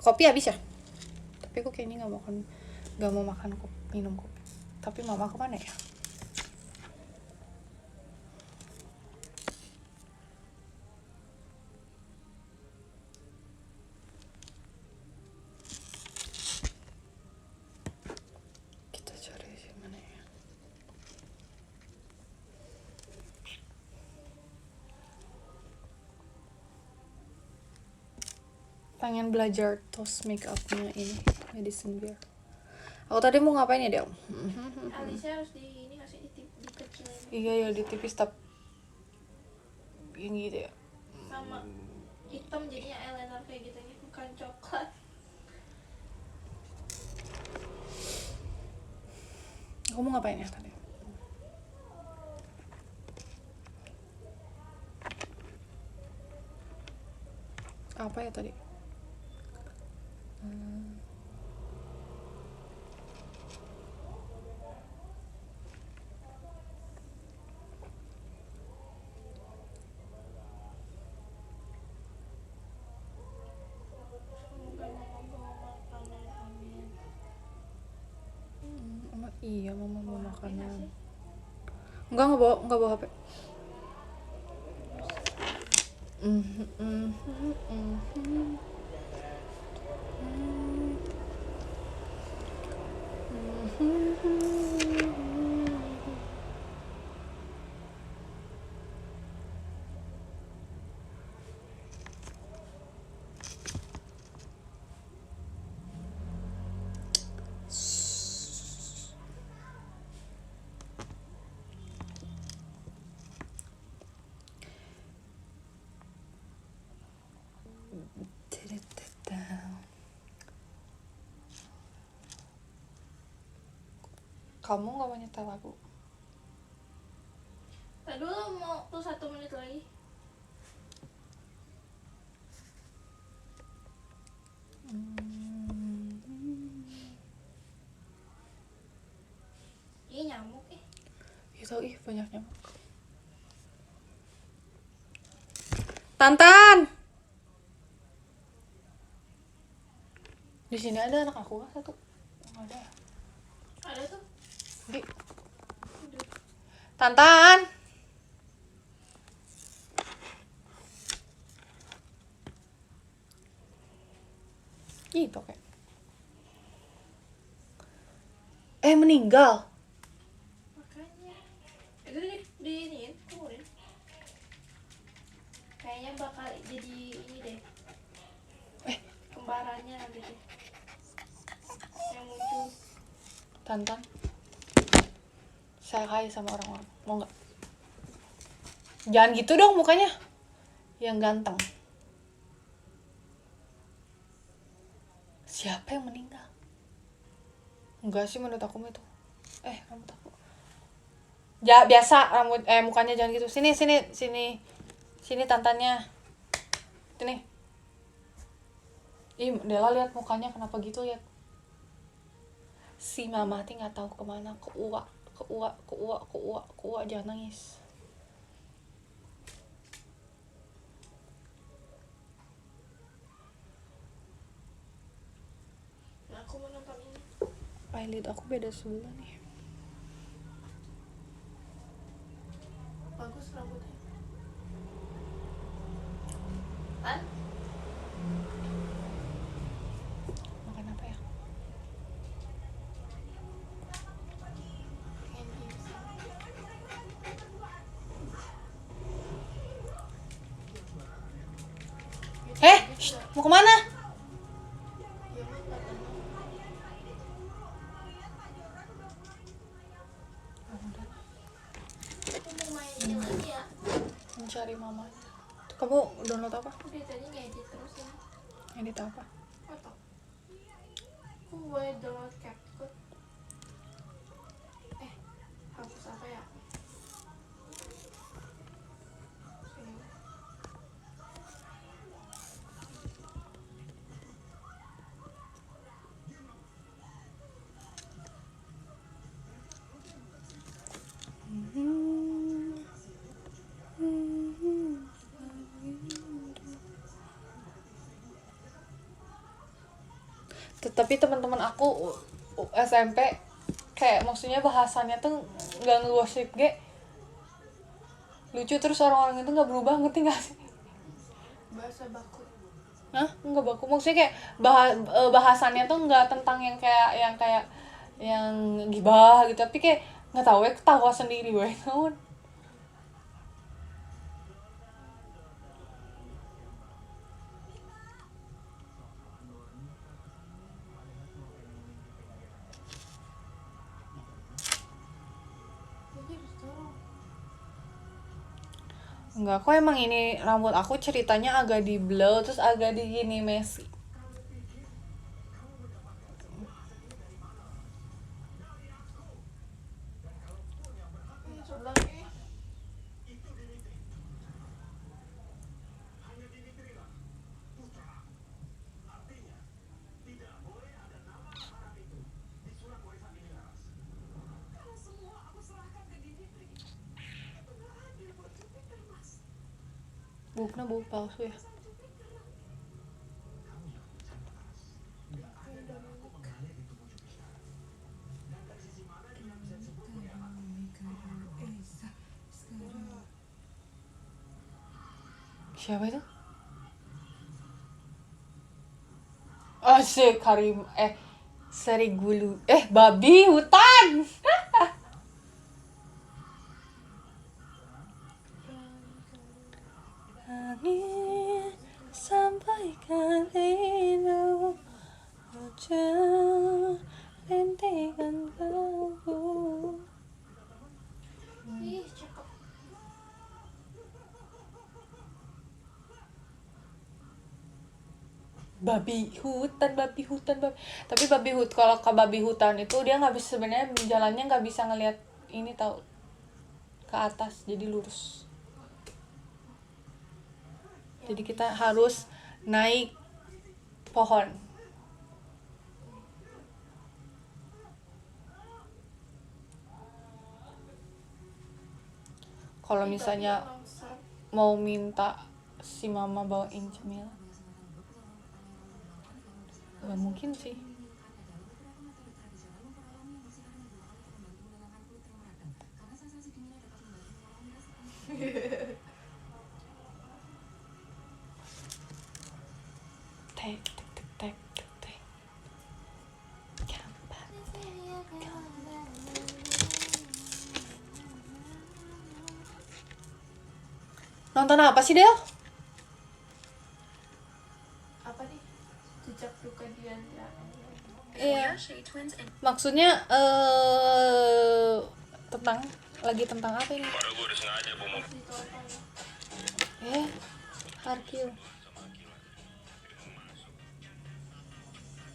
Kopi habis ya? Tapi aku kayaknya nggak mau makan kopi, minum kopi. Tapi mama kemana ya? Kita cari di mana ya? Pengen belajar toast makeupnya ini Madison Beer. Aku tadi mau ngapain ya, Del? Alisnya harus di ini kasih dikecilin. Iya ya, ditipis tapi yang gitu ya. Sama hitam jadinya eyeliner kayak gitu, bukan coklat. Aku mau ngapain ya tadi? Apa ya tadi? Semoga mama bawa makanan, amin. Iya, mama mau makanan. sih? Enggak bawa HP. Kamu nggak mau nyetel lagu? Tadi dulu mau tuh 1 menit lagi. Ih, nyamuk Ya tau, banyak nyamuk. Tantan! Di sini ada anak aku kan satu. Nggak ada. Ada tuh. Di. Tantan! Gitu kayak. Meninggal. Makanya. Itu di ini, kemudian. Kayaknya bakal jadi ini deh. Kembarannya nanti deh. Yang muncul. Tantan. Saya hai sama orang-orang. Mau nggak? Jangan gitu dong mukanya. Yang ganteng. Siapa yang meninggal? Enggak sih, menurut aku itu. Rambut aku. Ya biasa rambut mukanya jangan gitu. Sini tantannya. Sini. Dela lihat mukanya kenapa gitu, lihat. Si mama teh nggak tahu kemana, ke uak, jangan nangis. Nah, aku mau nonton ini. Eyelid aku beda sebelah nih. Bagus rambutnya. Kan? Makan apa ya? Mau kemana? Aku mau main ini lagi ya. Mencari mama. Kamu download apa? Udah tadi ngedit terus ya. Edit apa? Foto. Aku boleh download CapCut. Hapus apa ya? Sini. Tapi teman-teman aku SMP kayak maksudnya bahasannya tuh nggak ngegosip ge lucu, terus orang-orang itu nggak berubah, ngerti nggak sih? Bahasa baku. Hah? Nggak baku, maksudnya kayak bahasannya tuh nggak tentang yang gibah gitu, tapi kayak nggak tahu ya, ketawa sendiri gue. Namun Jadi harus tahu. enggak kok, emang ini rambut aku ceritanya agak di blow terus agak di gini messy. Sebelah ini. Bukna bau palsu ya. Siapa itu? Asik Karim, Serigulu, babi hutan. Angin sampaikan rindu, hujan rintikan kalbu. Ih, cakep. Babi hutan, babi hutan, babi. Tapi kalau ke babi hutan itu dia nggak bisa, sebenarnya jalannya nggak bisa ngelihat ini tahu, ke atas, jadi lurus. Jadi kita harus naik pohon. Kalau misalnya mau minta si mama bawain cemilan, nggak mungkin sih. Tek tek tek tek tek tek. Gampang. Nonton apa sih, Del? Apa nih? Jejak duka Diandra. Iya. Maksudnya tentang apa ini? Itu apa ya? Harkil.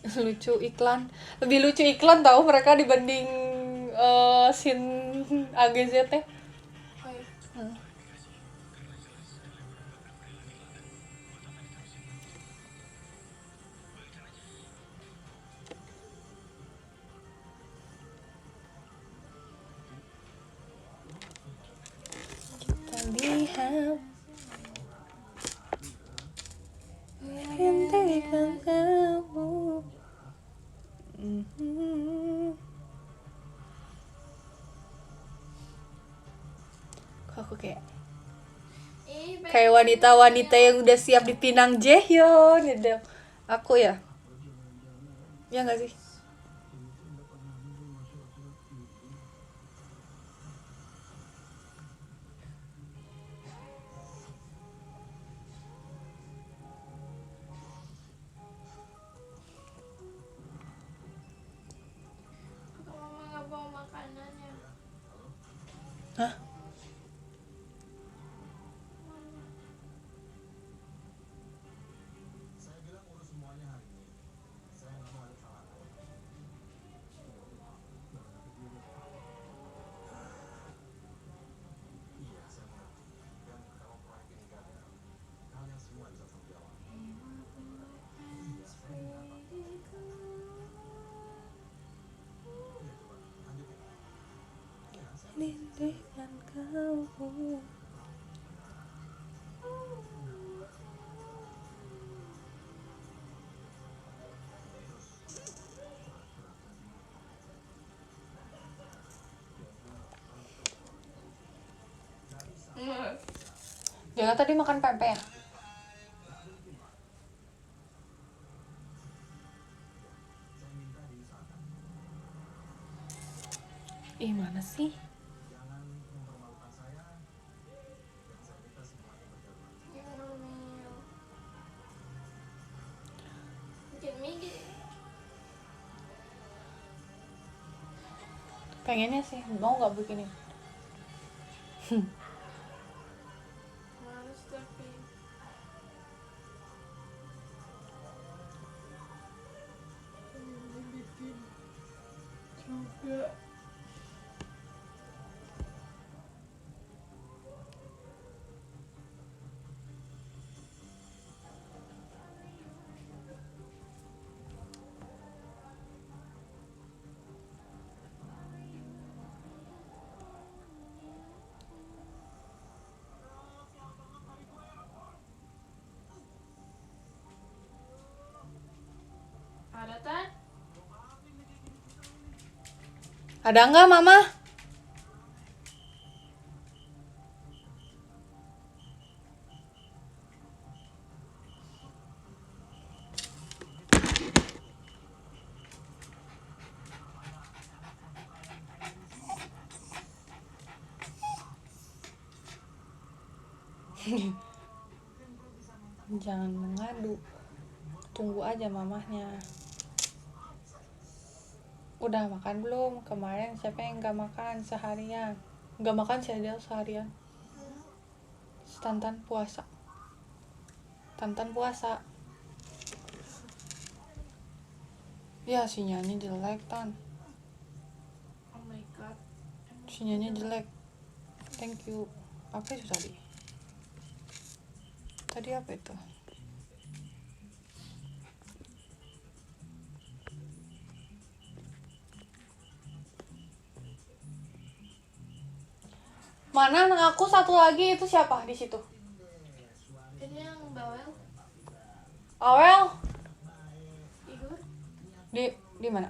Lucu iklan. Lebih lucu iklan tahu mereka dibanding scene AGZ teh. Oh iya. Kita lihat rintikan kamu. Kok aku kayak wanita-wanita yang udah siap dipinang Jaehyun gitu. Aku ya nggak sih? Mama nggak bawa makanannya. Hah? Rintikan Jangan tadi makan pempek ya? Ih, mana sih? Bikin mie Pengennya sih, mau nggak bikinin? males tapi bikin juga. Ada Tan? Ada nggak, Mama? Jangan mengadu. Tunggu aja mamahnya. Udah makan belum? Kemarin siapa yang gak makan seharian? Gak makan sih Adel seharian. Tantan puasa. Tantan puasa. Ya, sinyalnya jelek, Tan. Oh my god. Sinyalnya jelek. Thank you. Apa itu tadi? Tadi apa itu? Mana anak aku satu lagi itu siapa di situ? Ini yang bawel. Awel Tidur. di mana?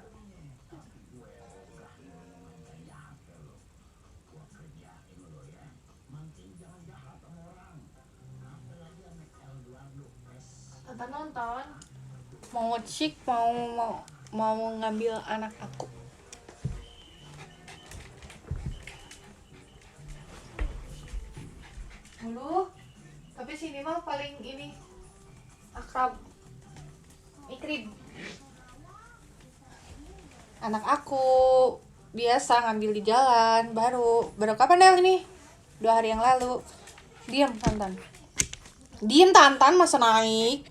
Tantan nonton. Mau ngecik, mau ngambil anak aku. Dulu, tapi sini mah paling ini akrab, ikrib. Anak aku biasa ngambil di jalan, baru kapan Del ini? 2 hari yang lalu. Diam Tantan. Diam Tantan, masa naik.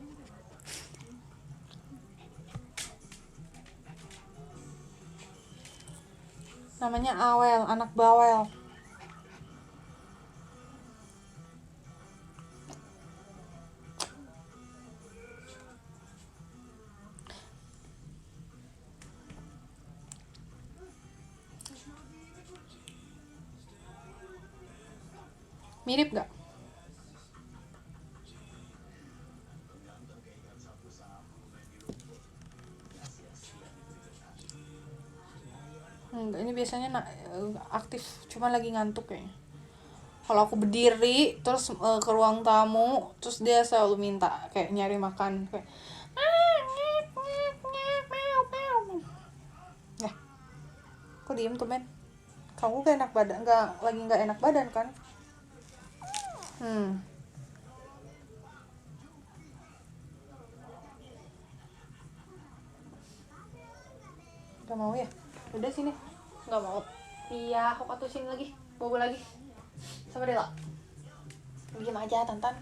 Namanya Awel, anak bawel. Mirip gak? Enggak, ini biasanya aktif, cuma lagi ngantuk kayaknya. Kalau aku berdiri terus ke ruang tamu, terus dia selalu minta kayak nyari makan kayak ya, kok diem tuh men? Kamu gak enak badan, nggak enak badan kan? Gak mau ya? Udah sini. Gak mau. Iya, aku katusin lagi. Bobo lagi. Sama Dela. Diam aja, Tantan.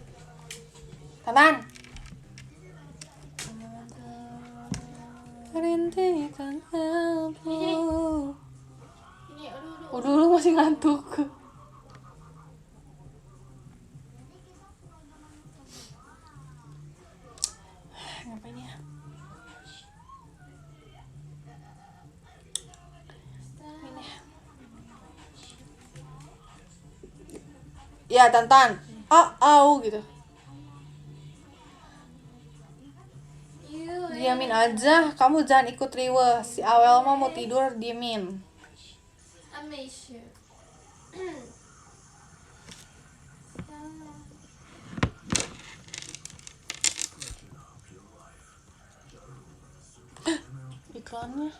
Tantan. Rintikan aku. Ini aduh. Udah lu masih ngantuk. Ngapain ya? Ini. Ya Tantan. Gitu. Diamin aja, kamu jangan ikut riweh. Si Awel mah mau tidur, diemin. Amazing. iklannya.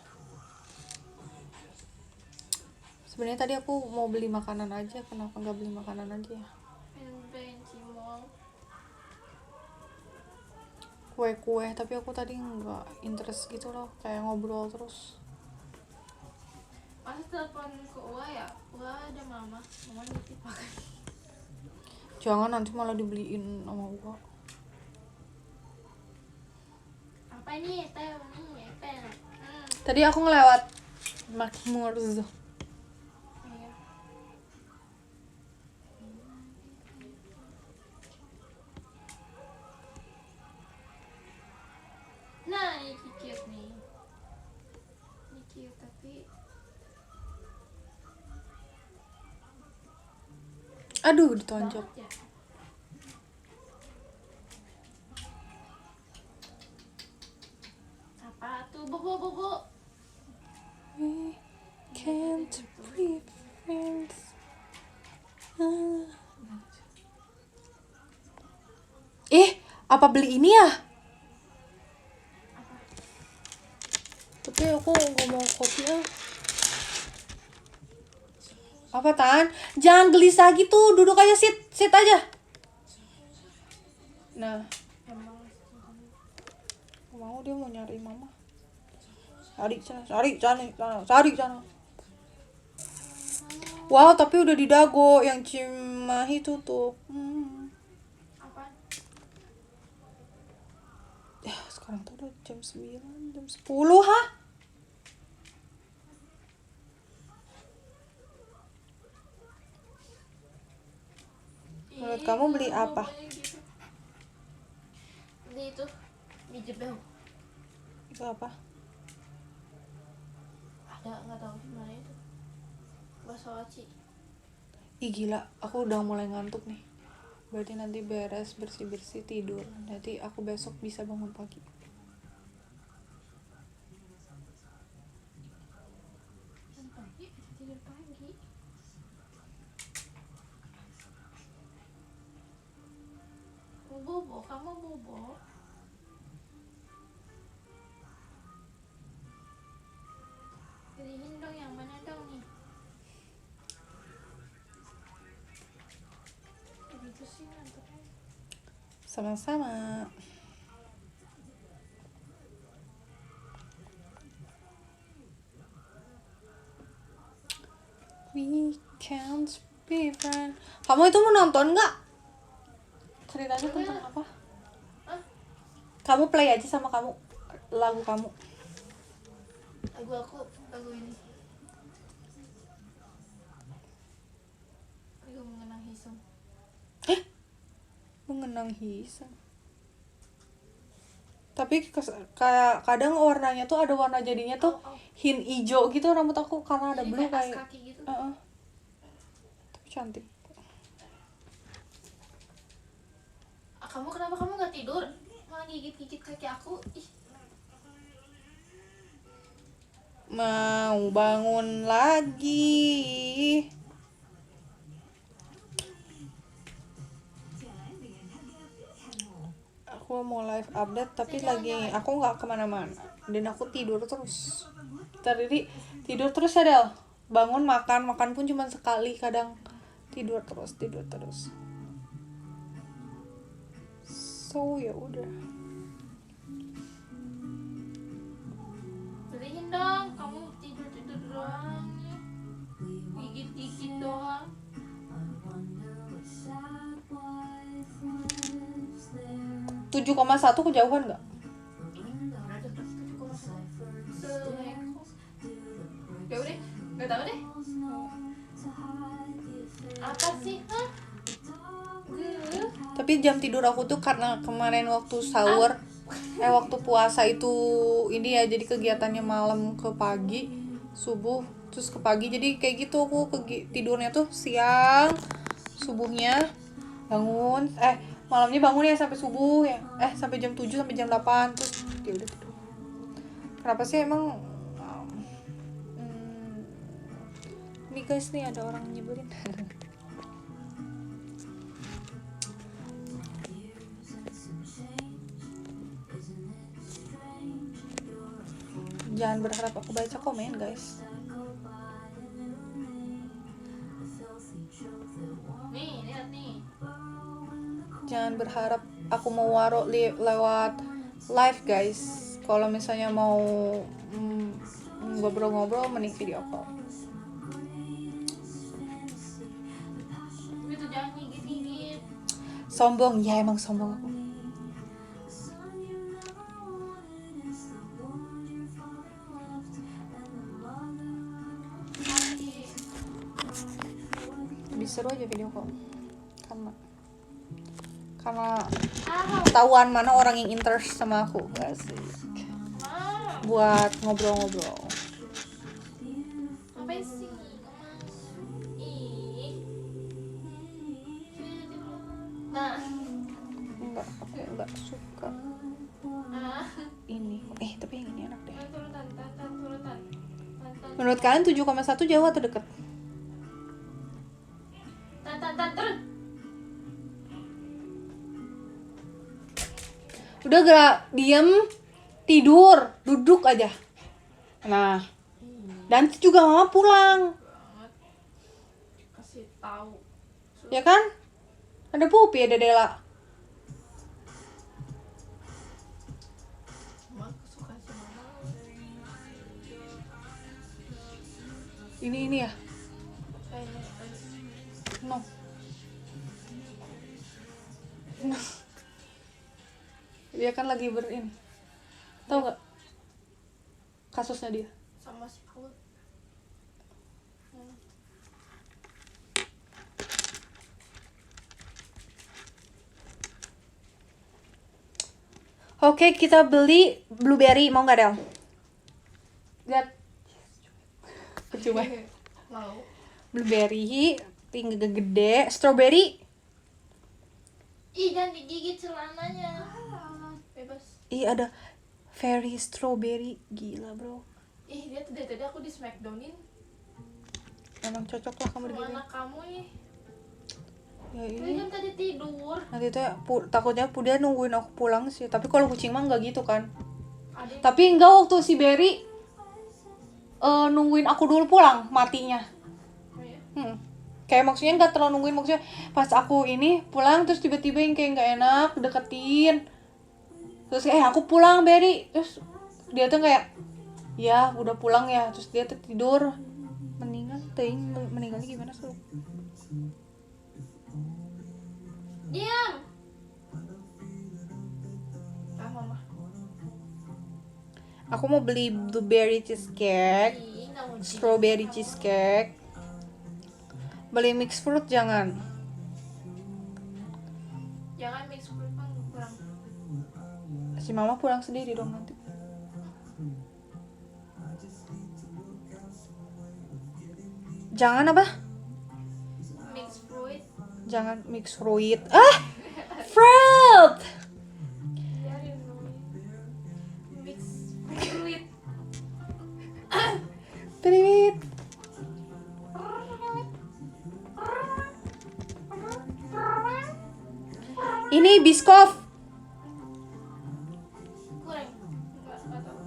Sebenarnya tadi aku mau beli makanan aja, kenapa nggak beli makanan aja ya? pengen cimol. Kue, tapi aku tadi nggak interest gitu loh, kayak ngobrol terus. Pas telepon ke Ua ya, Ua ada mama nitip makan. Jangan nanti malah dibeliin sama gua. Apa nih teh nih pen? Tadi aku ngelewat Makmurz. Iya. Nah ini cute nih. Ini cute tapi Aduh, ditonjok. banget ya. Apa tuh bobo? We can't be friends. Apa beli ini ya? Tapi aku nggak mau kopi ah. Apa Tan? Jangan gelisah gitu, duduk aja, sit aja. Nah, Emang mau dia mau nyari mama. Cari sana. Wow, tapi udah didago yang Cimahi tutup. apa? Ya, sekarang tuh udah jam 9, jam 10, ha? Menurut kamu beli apa? Gitu. Beli itu mie jebel. Itu apa? Ada nggak tahu gimana itu. Bakso aci. Ih gila, aku udah mulai ngantuk nih. Berarti nanti beres bersih-bersih tidur. Nanti aku besok bisa bangun pagi. Dan pagi tidur pagi. Bobo, kamu bobo. Pilihin dong yang mana dong nih. Gitu sih ngantuknya. Sama-sama. We can't be friends. Kamu itu mau nonton nggak? Ceritanya tentang apa? Kamu play aja sama kamu lagu kamu. Lagu ini. Lagu mengenang Hisung. Mengenang Hisam. Tapi kayak kadang warnanya tuh ada warna jadinya tuh hint hijau gitu rambut aku karena ada Jadi blue kayak as kayak. kaki gitu. Tapi cantik. Kamu kenapa kamu nggak tidur? Malah gigit-gigit kaki aku. Ih. Mau bangun lagi. Aku mau live update tapi lagi aku nggak kemana-mana dan aku tidur terus. Tadi tidur terus ya Del. Bangun makan pun cuma sekali, kadang tidur terus. So ya udah. Beliin dong, kamu tidur doang ya. Gigit doang. 7,1 kejauhan nggak? Ya udah, nggak tahu deh. Apa sih? Hah? Tapi jam tidur aku tuh karena kemarin waktu sahur, waktu puasa itu ini ya, jadi kegiatannya malam ke pagi, subuh terus ke pagi, jadi kayak gitu aku tidurnya tuh siang, subuhnya bangun, malamnya bangun ya sampai subuh ya, sampai jam 7 sampai jam 8 terus ya udah tidur. Kenapa sih emang? Nih guys, nih ada orang nyebelin. Jangan berharap aku baca komen, guys. Nih, lihat nih. Jangan berharap aku mau waro lewat live, guys. Kalau misalnya mau ngobrol-ngobrol, mending video call. Itu jangan gigit-gigit. Sombong, ya emang sombong aku. Lebih seru aja video call. Karena ketahuan mana orang yang interest sama aku, asik. Buat ngobrol-ngobrol. Ngapain sih? Ih. Nah. Enggak, aku enggak suka ini. Tapi yang ini enak deh. Turutan. Menurut kalian 7,1 jauh atau deket? Turun. Udah gerak, diem, tidur, duduk aja. Nah, dan juga mama pulang. Kasih tahu. Ya kan? Ada Pupi, ada Dela. Mama suka sama mama. Ini ya. No. Dia kan lagi tahu nggak kasusnya dia? Sama si Paul. Oke, kita beli blueberry, mau nggak Del? Lihat. Coba. Mau. Blueberry, tinggi gede, strawberry. Ih, jangan digigit celananya. Bebas. Ih, ada very strawberry, gila bro. Ih, dia tadi aku di Smackdownin Emang cocok lah kamu sama digigit. anak kamu nih. Ya Dia ini. kan tadi tidur. Nanti tuh takutnya dia nungguin aku pulang sih. Tapi kalau kucing mah nggak gitu kan. Ada. Tapi enggak, waktu si Berry nungguin aku dulu pulang matinya. Oh ya? Kayak maksudnya nggak terlalu nungguin, maksudnya pas aku ini pulang terus tiba-tiba yang kayak nggak enak deketin. Terus aku pulang Berry, terus dia tuh kayak ya udah pulang ya, terus dia tuh tidur meninggalnya gimana sih? Diam. Mama. Aku mau beli blueberry cheesecake, Ih, nggak mau strawberry cheesecake. Beli mixed fruit jangan. Jangan mix fruit kan kurang. Si mama pulang sendiri dong nanti. Jangan apa? Mix fruit. Jangan mixed fruit. Fruit. Biarin dulu. Mix fruit. Pirit. Ini biskof. Kurang.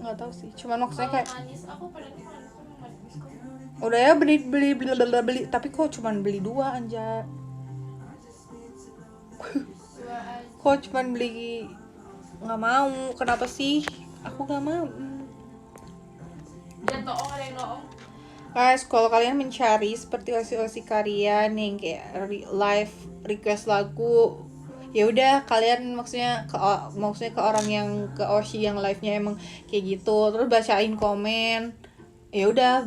Nggak tahu sih. Cuman maksudnya kayak Manis. Aku pada manis sama manis biskop. udah ya beli, tapi kok cuman beli 2 anja. Dua aja. Kok cuman beli, nggak mau. Kenapa sih? Aku nggak mau. Dan noong ada yang noong. Guys, kalau kalian mencari seperti osi-osi kalian yang kayak live request lagu, ya udah kalian maksudnya ke orang yang ke Oshi yang live-nya emang kayak gitu, terus bacain komen. Ya udah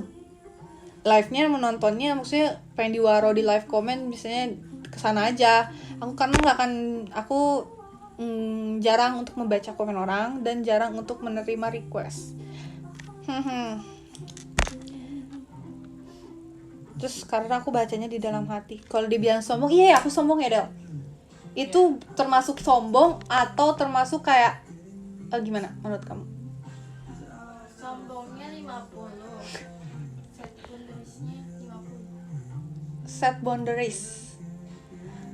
live-nya menontonnya maksudnya pengen diwaro di live komen, biasanya kesana aja. Aku karena nggak akan jarang untuk membaca komen orang dan jarang untuk menerima request. Terus karena aku bacanya di dalam hati. Kalau dibilang sombong, iya aku sombong ya Del. Itu termasuk sombong atau termasuk kayak gimana menurut kamu? Sombongnya 50. Set boundariesnya 50. Set boundaries.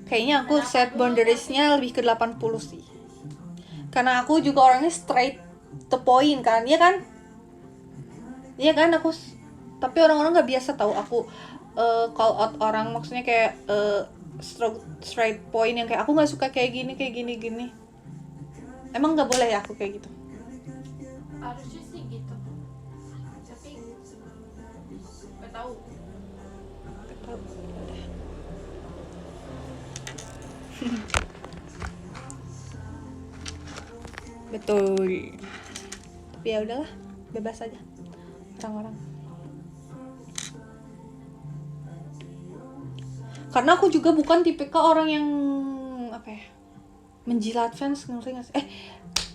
Kayaknya aku set boundariesnya lebih ke 80 sih. Karena aku juga orangnya straight to point kan, ya kan? Iya kan tapi orang-orang nggak biasa tahu aku call out orang, maksudnya kayak straight point yang kayak aku nggak suka kayak gini gini. Emang nggak boleh ya aku kayak gitu? Harusnya sih gitu, tapi nggak tahu. Betul. Tapi ya udahlah, bebas aja orang-orang. Karena aku juga bukan tipikal orang yang apa ya, menjilat fans, ngerti nggak sih?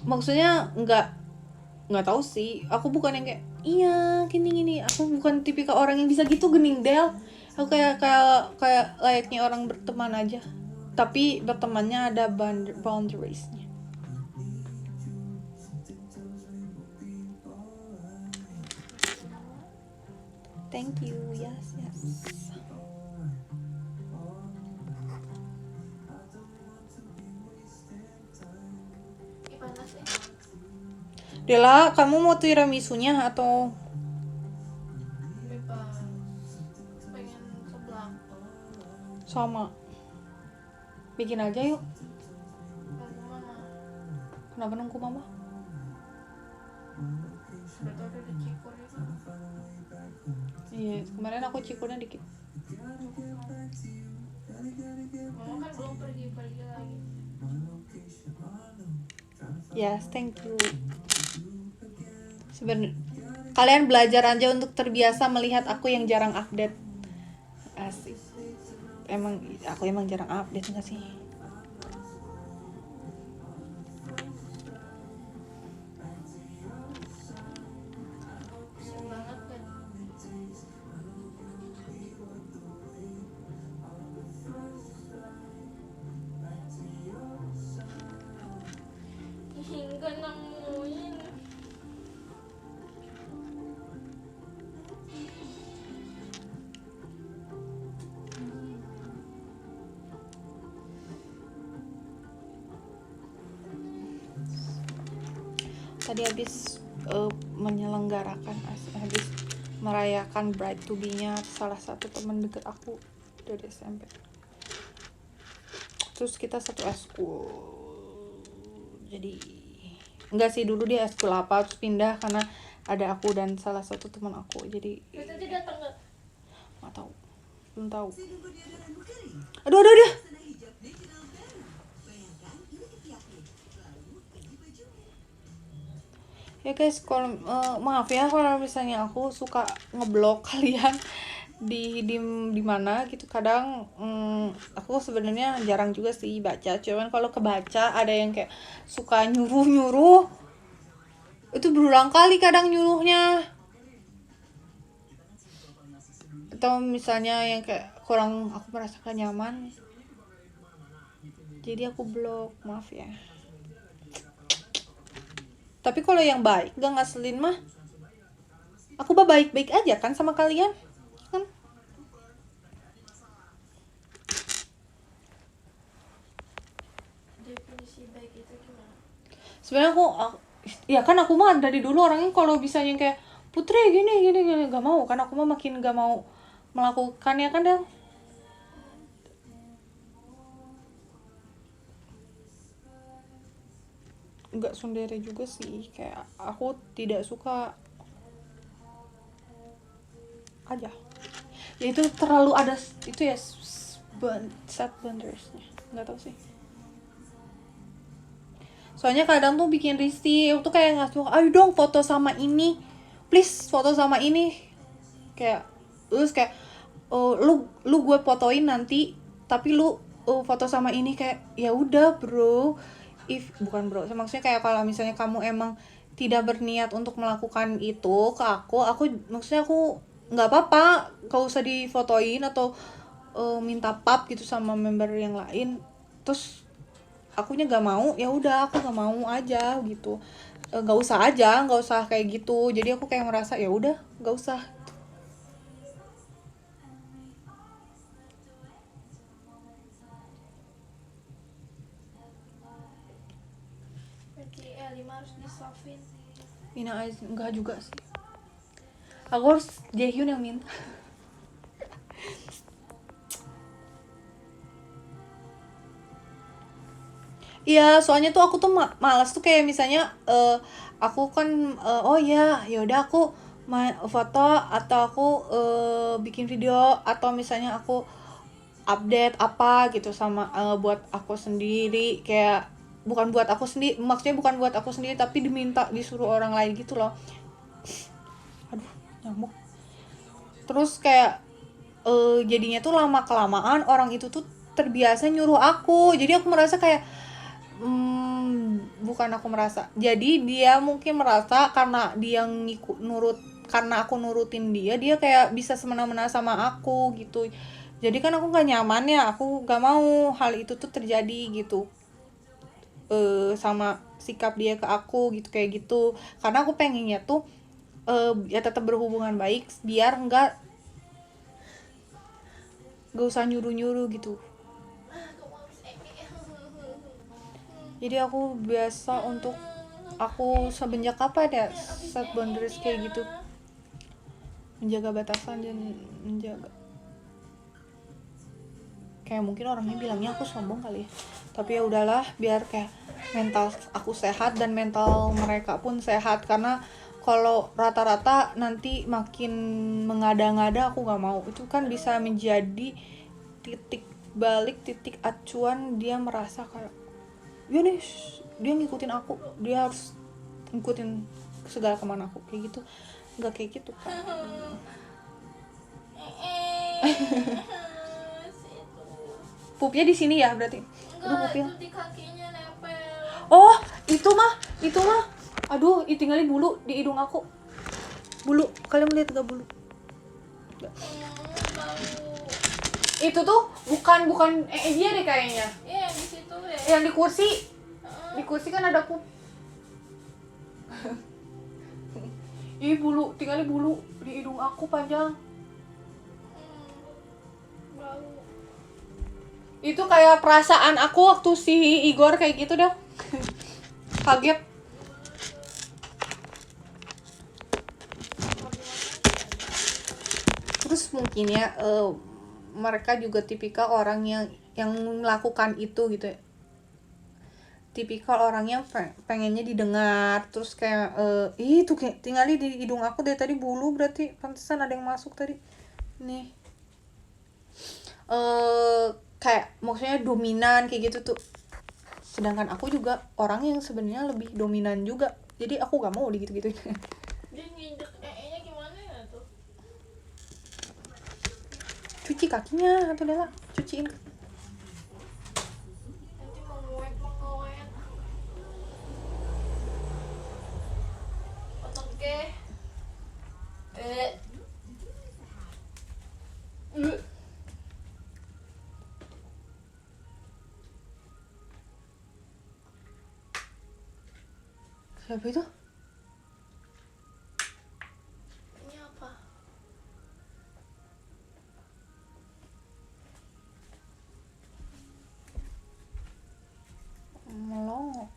Maksudnya nggak tahu sih. Aku bukan yang kayak iya gini. Aku bukan tipikal orang yang bisa gitu gening Del. Aku kayak layaknya orang berteman aja. Tapi bertemannya ada boundariesnya. Thank you, yes. Gimana sih? Dela, kamu mau tiramisunya atau Bebas. Pengen seblak. sama? Bikin aja yuk. Nunggu mama. Kenapa nunggu mama? Udah tau udah cikur itu. Iya, kemarin aku cikurnya dikit. Mama kan belum pergi lagi. Yes, thank you. Sebenarnya kalian belajar aja untuk terbiasa melihat aku yang jarang update. Asik. Aku emang jarang update nggak sih? Pusing banget kan. Hingga nemuin. Tadi habis menyelenggarakan habis merayakan bride to be-nya salah satu teman deket aku dari SMP. Terus kita satu eskul. Jadi enggak sih, dulu dia eskul apa terus pindah karena ada aku dan salah satu teman aku. Jadi Tadi datang nggak? nggak tahu, belum tahu. Aduh. Ya guys, kalau maaf ya kalau misalnya aku suka ngeblok kalian di mana gitu. Kadang aku sebenarnya jarang juga sih baca, cuman kalau kebaca ada yang kayak suka nyuruh itu berulang kali kadang nyuruhnya, atau misalnya yang kayak kurang aku merasakan nyaman, jadi aku blok, maaf ya. Tapi kalau yang baik gak ngaselin mah aku baik-baik aja kan sama kalian kan. Definisi baik itu gimana? Sebenarnya aku ya kan aku mah dari dulu orangnya kalau bisa yang kayak Putri gini gak mau kan, aku mah makin gak mau melakukannya kan Del. Nggak sundere juga sih, kayak aku tidak suka aja ya, itu terlalu ada itu ya, set boundaries-nya nggak tahu sih. Soalnya kadang tuh bikin risih, tuh kayak nggak suka, ayo dong foto sama ini, please foto sama ini, kayak terus kayak lu gue fotoin nanti tapi lu foto sama ini, kayak ya udah bro, bukan bro, maksudnya kayak kalau misalnya kamu emang tidak berniat untuk melakukan itu ke aku maksudnya aku nggak apa-apa, gak usah difotoin atau minta pap gitu sama member yang lain, terus akunya gak mau, ya udah aku gak mau aja gitu. Gak usah kayak gitu, jadi aku kayak merasa ya udah gak usah. Berarti 5 harus disofin. Enggak juga sih, Aku harus Jaehyun yang minta. Iya, soalnya tuh aku tuh malas tuh kayak misalnya aku kan oh ya ya udah aku foto atau aku bikin video atau misalnya aku update apa gitu sama buat aku sendiri, kayak bukan buat aku sendiri, maksudnya bukan buat aku sendiri tapi diminta disuruh orang lain gitu loh. Aduh, nyamuk. Terus kayak jadinya tuh lama kelamaan orang itu tuh terbiasa nyuruh aku, jadi aku merasa kayak bukan aku merasa, jadi dia mungkin merasa karena dia nurut, karena aku nurutin dia kayak bisa semena-mena sama aku gitu. Jadi kan aku nggak nyaman ya, aku nggak mau hal itu tuh terjadi gitu, sama sikap dia ke aku gitu, kayak gitu. Karena aku pengennya tuh ya tetap berhubungan baik biar nggak usah nyuruh-nyuruh gitu. Jadi aku biasa untuk aku semenjak apa ya set boundaries kayak gitu, menjaga batasan dan menjaga, kayak mungkin orangnya bilangnya aku sombong kali ya, tapi ya udahlah biar kayak mental aku sehat dan mental mereka pun sehat, karena kalau rata-rata nanti makin mengada-ngada aku nggak mau, itu kan bisa menjadi titik balik, titik acuan dia merasa kayak ya nih dia ngikutin aku, dia harus ngikutin segala kemana aku, kayak gitu. Nggak kayak gitu kan. Pupnya di sini ya berarti. Aduh, pupnya. Itu di kakinya nempel. Oh, itu mah. Aduh, tinggalin bulu di hidung aku. Bulu, kalian melihat gak bulu? Bau. Itu tuh bukan dia deh kayaknya. Iya, yang di situ ya. Yang di kursi. Di kursi kan ada Ih, bulu, tinggalin bulu di hidung aku panjang. Bau. Itu kayak perasaan aku waktu si Igor kayak gitu dah. Kaget. Terus mungkin ya mereka juga tipikal orang yang melakukan itu gitu ya, tipikal orang yang pengennya didengar, terus kayak ih tuh kayak tinggalin di hidung aku dari tadi bulu, berarti pantesan ada yang masuk tadi nih. Kayak maksudnya dominan kayak gitu tuh, sedangkan aku juga orang yang sebenarnya lebih dominan juga, jadi aku gak mau gitu-gituin. Dia nginjek nya gimana ya tuh? Cuci kakinya atau Dela, cuciin. Nanti menguet. Oke. Siapa itu? Ini apa? Melongo.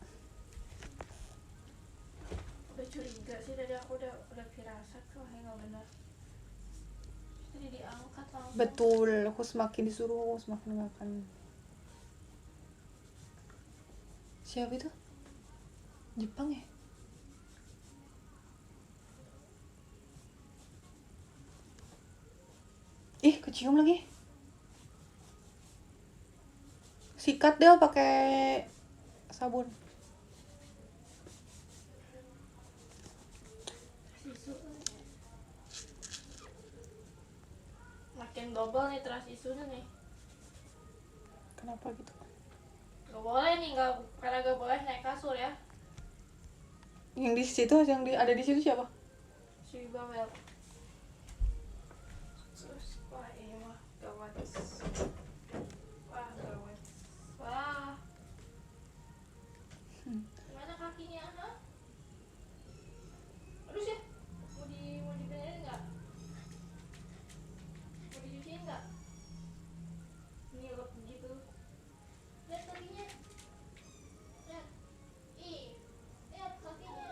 Udah curiga sih tadi, aku udah firasat kok nggak benar. Tadi diangkat langsung. Betul, aku semakin disuruh aku semakin gak akan. Siapa itu? Jepang ya? Ih, kecium lagi. Sikat deh pakai sabun. Tisu. Makin double nih trust isunya nih. Kenapa gitu? Gak boleh nih, karena gak boleh naik kasur ya. Yang di situ, ada di situ siapa? Si Bawel. Terus wah ini mah gawat. Wah. Gimana kakinya, ha? Aduh sih. Mau dibenerin nggak? Mau dicuciin nggak? Ngirup gitu. Lihat kakinya. Lihat. Lihat kakinya.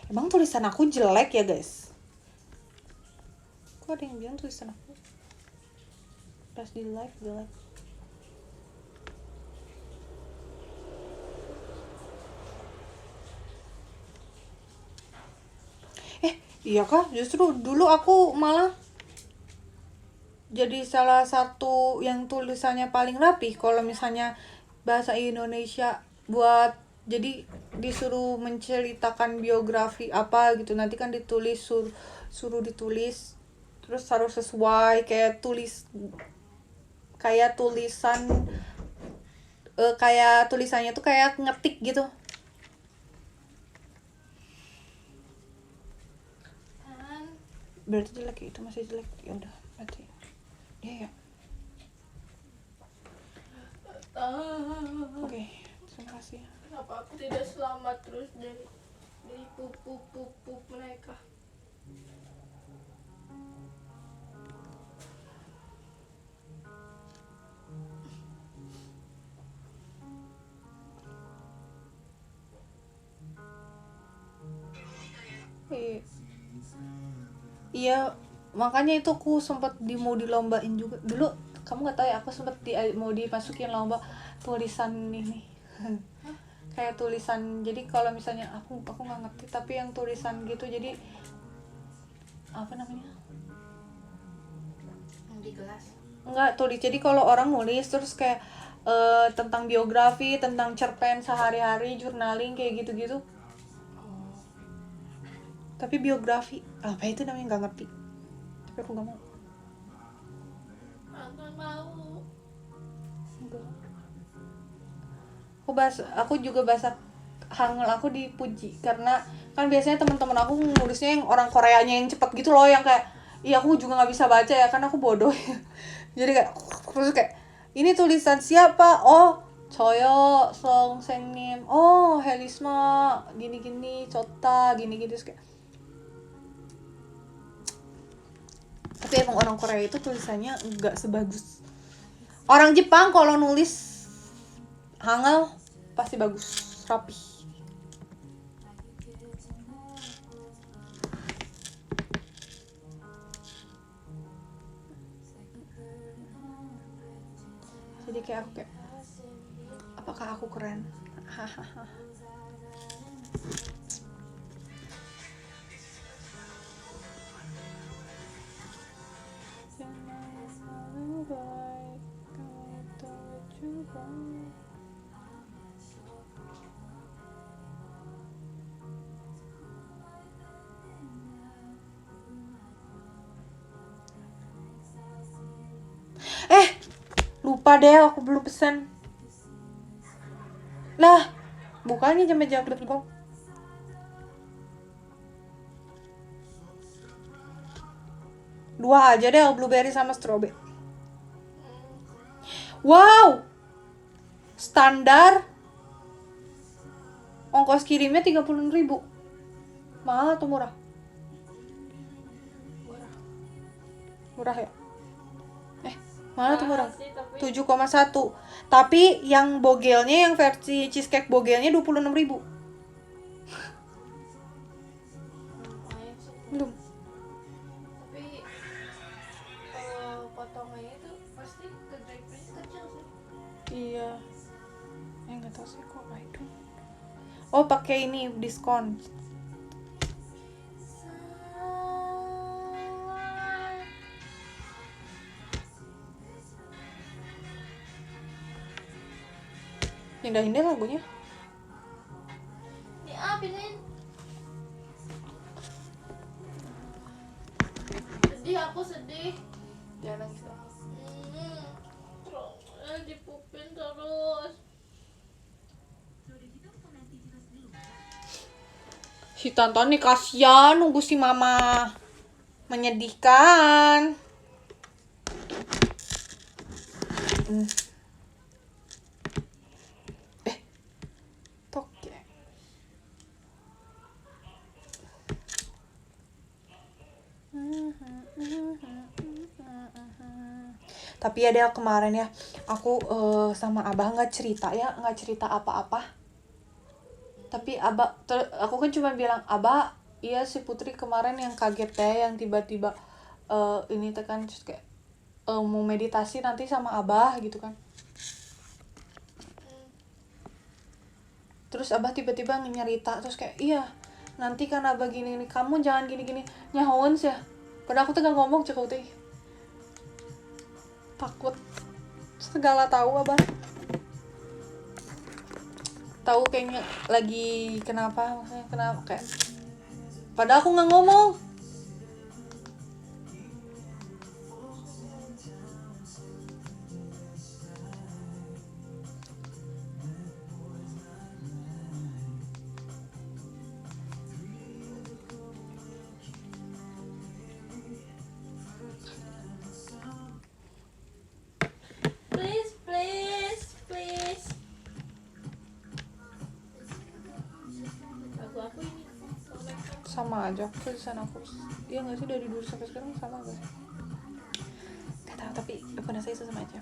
Emang tulisan aku jelek ya guys? Kok ada yang bilang tulisan aku pas di live jelek? Iya kah? Justru dulu aku malah jadi salah satu yang tulisannya paling rapi kalau misalnya bahasa Indonesia buat, jadi disuruh menceritakan biografi apa gitu, nanti kan ditulis suruh ditulis terus harus sesuai kayak tulisan kayak tulisannya tuh kayak ngetik gitu. Berarti jelek ya, itu masih jelek. Ya udah berarti ya. Oke, terima kasih. Kenapa aku tidak selamat terus dari pup mereka? Iya, makanya itu aku sempat mau dilombain juga dulu. Kamu nggak tahu ya, aku sempat mau dimasukin lomba tulisan ini. Kayak tulisan, jadi kalau misalnya aku nggak ngerti, tapi yang tulisan gitu, jadi apa namanya? Di kelas. Enggak, tulis. Jadi kalau orang nulis terus kayak tentang biografi, tentang cerpen sehari-hari, journaling kayak gitu-gitu. Tapi biografi apa itu namanya nggak ngerti. Tapi aku nggak mau. Nggak mau. Aku juga bahasa Hangul aku dipuji karena kan biasanya teman-teman aku nulisnya yang orang Koreanya yang cepet gitu loh, yang kayak iya aku juga nggak bisa baca ya karena aku bodoh. Jadi kayak terus kayak ini tulisan siapa? Oh, Choyo Song Sengnim. Oh, Helisma gini-gini, Chota gini-gini terus kayak. Tapi emang orang Korea itu tulisannya nggak sebagus orang Jepang. Kalau nulis Hangul pasti bagus, rapi. Jadi kayak aku kayak, apakah aku keren? Hahaha. Lupa deh, aku belum pesan. Lah, bukannya jam.com. Dua aja deh, blueberry sama strawberry. Wow, standar ongkos kirimnya 36.000. Mahal atau murah? Murah ya? Mahal atau murah? 7,1. Tapi yang bogelnya, yang versi cheesecake bogelnya 26.000. Belum. Tapi kalau potongannya itu pasti kegripnya kecil sih. Iya. Nggak tahu sih kok. I don't. Oh, pakai ini diskon. Pindah-pindah lagunya. Pindahin. Sedih, aku sedih. Jangan nangis. Terus dipupin terus. Si Tantan nih kasihan nunggu si mama. Menyedihkan. Toke. Tapi ya deh kemarin ya aku sama abah nggak cerita apa-apa. Tapi aku kan cuma bilang Abah, iya si Putri kemarin yang kaget ya, yang tiba-tiba ini tekan terus kayak mau meditasi nanti sama Abah gitu kan. Terus Abah tiba-tiba nyerita terus kayak iya nanti kan Abah gini kamu jangan gini nyahon sih ya. Padahal aku tuh gak ngomong cek teh takut segala tahu Abah tahu kayaknya lagi kenapa maksudnya kenapa kayak padahal aku nggak ngomong. Please. Lagu aku ini. Sama aja tulisan aku iya nggak sih dari dulu sampai sekarang sama gak sih nggak tahu tapi benar saya sama aja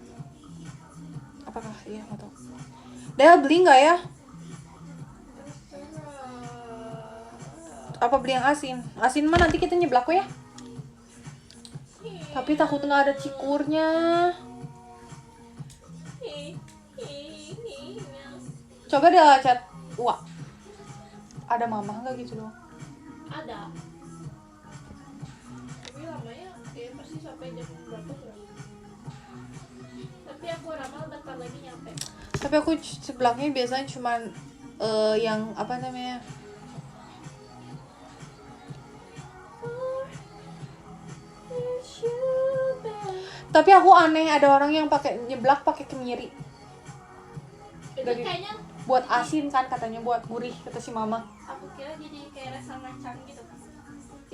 apakah iya nggak tahu Del beli nggak ya apa beli yang asin mah nanti kita nyeblak ya tapi takut nggak ada cikurnya. Coba deh chat wah ada mama nggak gitu dong Ada. Tapi lamanya ya pasti sampai jam berapa tuh? Tapi aku ramal bentar lagi nyampe. tapi aku seblaknya biasanya cuman yang apa namanya tapi aku aneh ada orang yang pakai nyeblak pakai kemiri Itu dari kayaknya buat asin kan katanya buat gurih kata si mama. aku kira jadi kayak rasa macam gitu.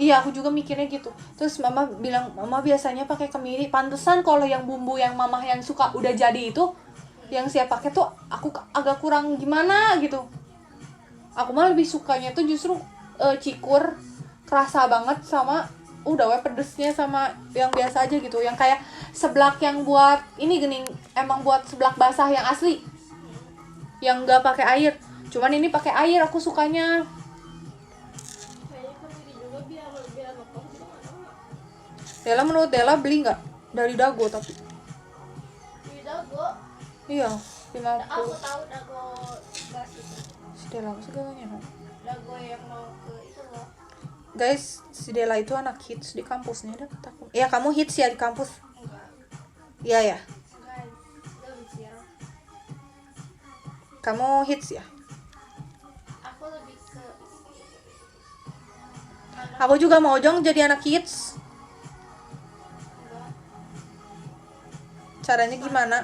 Iya aku juga mikirnya gitu terus mama bilang mama biasanya pakai kemiri pantesan kalau yang bumbu yang mama yang suka udah jadi itu yang saya pakai tuh aku agak kurang gimana gitu aku mah lebih sukanya tuh justru cikur kerasa banget sama udah pedesnya sama yang biasa aja gitu yang kayak seblak yang buat ini gening emang buat seblak basah yang asli yang nggak pakai air cuman ini pakai air aku sukanya. Kayaknya kan ini juga biar lepas gitu kan. Dela menurut Dela beli nggak dari Dago tapi Di Dago. iya 50 Aku tahu Dago gas itu. si Dela segalanya no? Dago yang mau ke itu loh. Guys si Dela itu anak hits di kampusnya ada takut ya kamu hits ya di kampus Enggak. iya ya Enggak. Enggak bicara. kamu hits ya Aku lebih ke aku juga mau dong jadi anak hits enggak. caranya gimana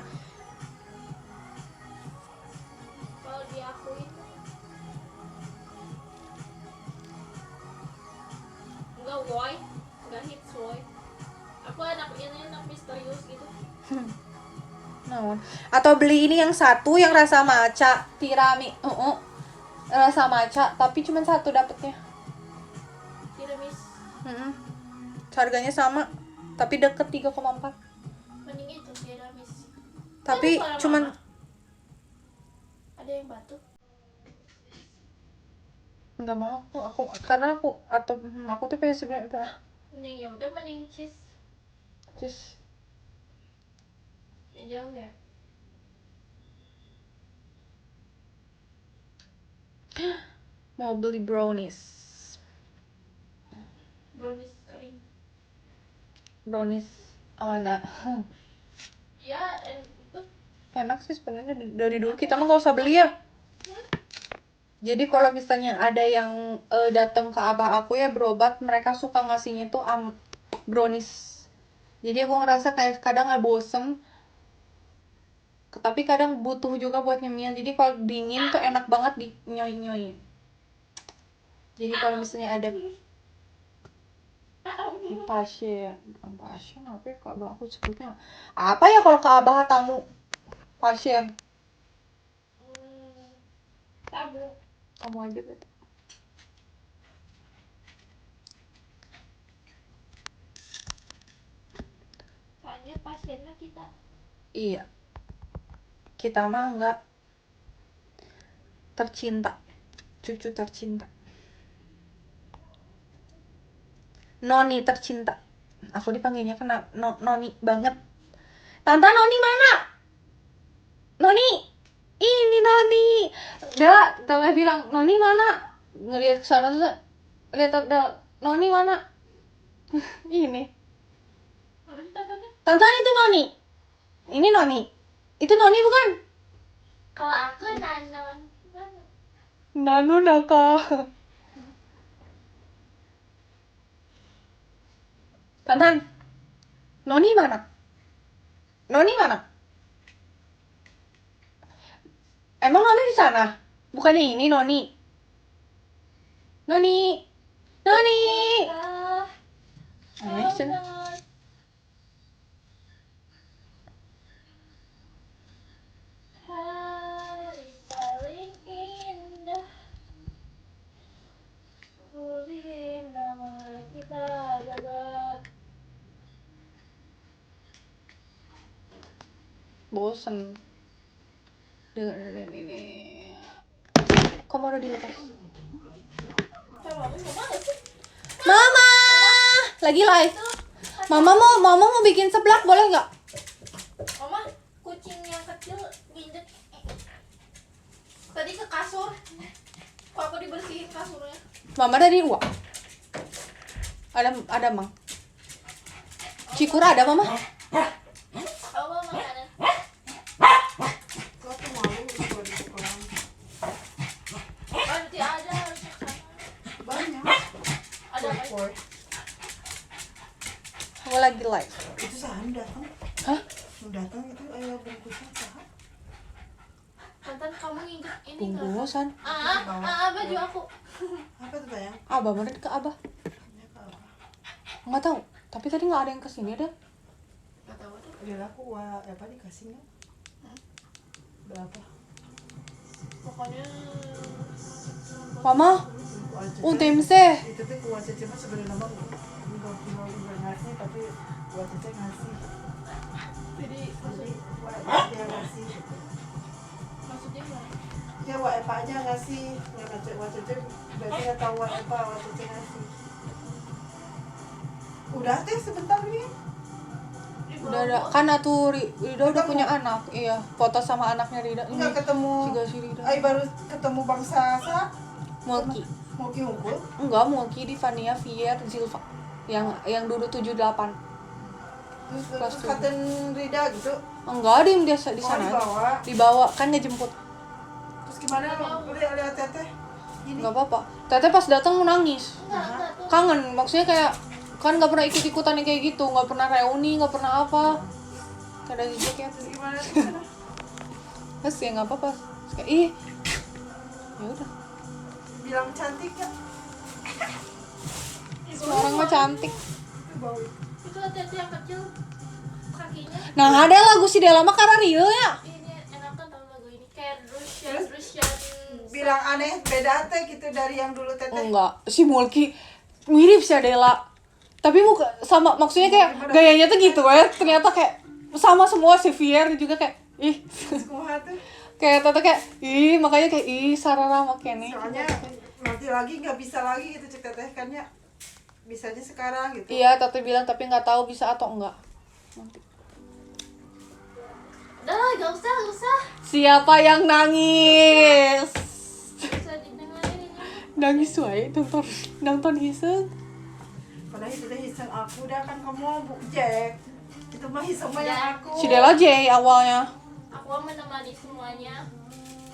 Kalau diakuin enggak woi, enggak hits woi. Aku anak misterius gitu. naon atau beli ini yang satu yang rasa matcha tirami rasa matcha tapi cuma satu dapetnya Tiramis. harganya sama tapi deket 3,4 Mending itu tiramis. tapi Ada suara cuman mama. Ada yang batuk. nggak mau aku karena aku tuh pengen sebenarnya Mending ya udah mending cheese. just Jauh ya. mau beli brownies Brownies kering. mana Ya, itu enak sih sebenarnya dari dulu kita mah nggak usah beli ya jadi kalau misalnya ada yang datang ke abah aku ya berobat mereka suka ngasihnya tuh brownies jadi aku ngerasa kayak kadang nggak bosen tapi kadang butuh juga buat nyemil jadi kalau dingin tuh enak banget di nyoy jadi kalau misalnya ada pasien bukan pasien apa ya kak abah aku sebutnya apa ya kalau ke abah tamu pasien tabu. kamu aja gitu Soalnya pasiennya kita. iya kita mah nggak tercinta Cucu tercinta. Noni tercinta. Aku dipanggilnya kan Noni banget. Tante Noni mana? Noni. Ini Noni. Dela, Tante bilang, "Noni mana?" Ngelihat ke sana tuh. Lihat Dela, "Noni mana?" Ini. Tante itu Noni. Ini Noni. Itu Noni bukan? Kalau aku Nanon. Nanu nakal. Tantan. Noni mana? Noni mana? Emang Noni di sana? Bukannya ini Noni. Noni. Noni. Aneh sih. Hari paling indah, tulis nama kita jaga. Bosen. Dengerin ini. Kok mau dilepas? Mama, lagi live. Mama mau bikin seblak boleh nggak? Mama, kucing yang kecil nginjek tadi ke kasur. Kok aku dibersihin kasurnya? Mama dari luar. Ada Mang. Cikura ada Mama? Allah makanan. Nanti ada harusnya kan. Banyak. Ada apa? Aku lagi live. Itu saham datang. Hah? Mau datang itu bungkusnya saham. Tantan kamu nginjek ini nggak? Bungkusan. Baju aku. Apa tuh bayang? Abah mana ke Abah? Ini apa? Nggak tahu. Tapi tadi nggak ada yang kesini ada. Nggak tahu tuh. Dia laku apa dikasihnya? Berapa? Pokoknya Mama, UTMC. Itu tuh kuah cece mah sebenarnya mah enggak ngasih tapi kuah cece ngasih. jadi Jadi kuah dia ngasih. maksudnya gimana? Ya wah Epa aja ngasih. Wah cece berarti nggak tahu wah Epa wah cece ngasih. Udah teh sebentar nih. Udah ada. Kan atuh Rida udah punya anak. Iya, foto sama anaknya Rida. Enggak ketemu. Juga si Rida. Ay baru ketemu bangsa sa. Mulki. Mau kiungkul. Enggak, Mulki di Vania, Vier, Zilva. Yang dulu 78. Terus katen Rida gitu. Enggak, dia di sana. Dibawa. Dibawa kan ngejemput. Terus gimana lihat teteh? Ini. Enggak apa-apa. Teteh pas datang nangis. Enggak tuh. Kangen, maksudnya kayak kan nggak pernah ikut-ikutan yang kayak gitu, nggak pernah reuni, nggak pernah apa. Kada gitu kayak Terus gimana? terus ya nggak apa-apa. Terus kayak ih, ya udah. Bilang cantik ya. Semua orang mah cantik. Itu bau. Itu hati-hati yang kecil kakinya. Nah ada lagu si Dela mah karena Rio ya. Ini enak kan tahu lagu ini kayak Russian. Bilang aneh beda teh gitu dari yang dulu Oh, teteh. enggak, si Mulki mirip si Adela. Tapi muka sama, maksudnya kayak gayanya tuh gitu ya. Ternyata kayak sama semua, si Vier juga kayak ih. Kumaha tuh. Kayak tata kayak ih, makanya kayak ih sarara makanya. Soalnya nanti lagi nggak bisa lagi gitu cek teteh kan ya. Bisanya sekarang gitu. Iya, Tante bilang tapi nggak tahu bisa atau enggak. Nanti. Udah lah, gak usah. Siapa yang nangis? Bisa didengarin ini. Nangis wae nonton iseng. Padahal itu teh hiseng aku dah kan kamu Jack. Itu mah hiseng mah yang aku. Si Dela J awalnya. Aku menemani semuanya.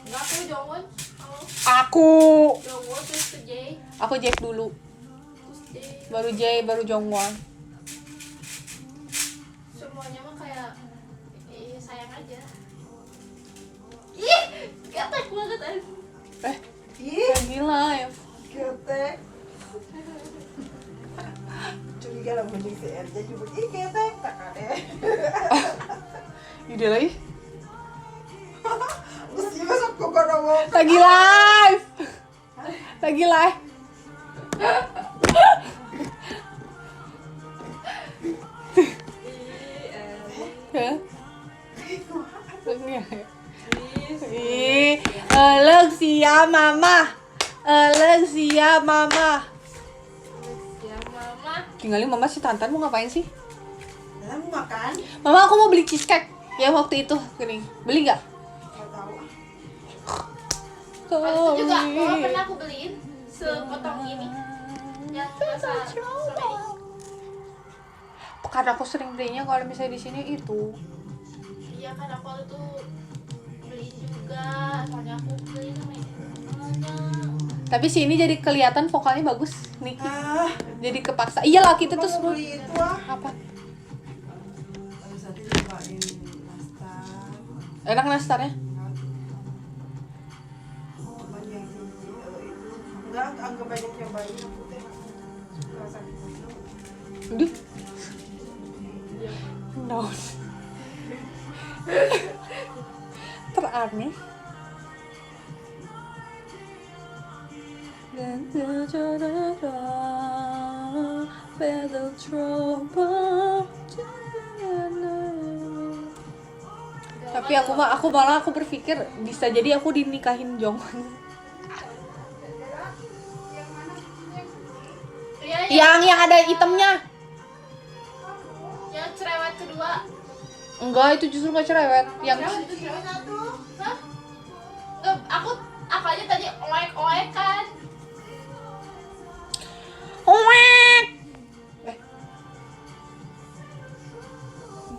Enggak, aku Jongwon. Aku Jongwon terus ke Jay. Aku Jack dulu. Terus Jay. Baru J, baru Jongwon. Semuanya mah kayak sayang aja. Ih, gatek banget aja. Ih, Lagi live. ketek. Curiga lah mending si RJ juga. Ih, ketek tak ada. Ide lagi. Terus juga sok kok ngomong. Lagi live. Lagi live. Hah? Ih, elek sia mama. Alexia mama. Ya mama. Tinggalin mama si Tantan mau ngapain sih? Dalam makan. Mama aku mau beli cheesecake yang waktu itu gini. Beli nggak? Nggak tahu. Waktu itu juga mama pernah aku beliin sepotong ini yang rasa strawberry. Karena aku sering belinya kalau misalnya di sini itu. Iya kan aku waktu itu beliin juga, soalnya aku beliin sama mamanya. Tapi sini jadi kelihatan vokalnya bagus nih. Ah, Jadi kepaksa. Iyalah kita aku tuh mau semua. beli itu ah. Apa? Harus nanti cobain nastar. Enak nastarnya? Oh, banyak itu. Enggak banyak nyobain aku teh. Suka sakit minum. Duh. No. Teraneh. Tapi aku malah berpikir bisa jadi aku dinikahin Jong. Iya, yang ada itemnya. yang cerewet kedua. Enggak, itu justru nggak cerewet. Yang Cerewet itu cerewet satu. Hah? Aku aja tadi oek kan. Oek.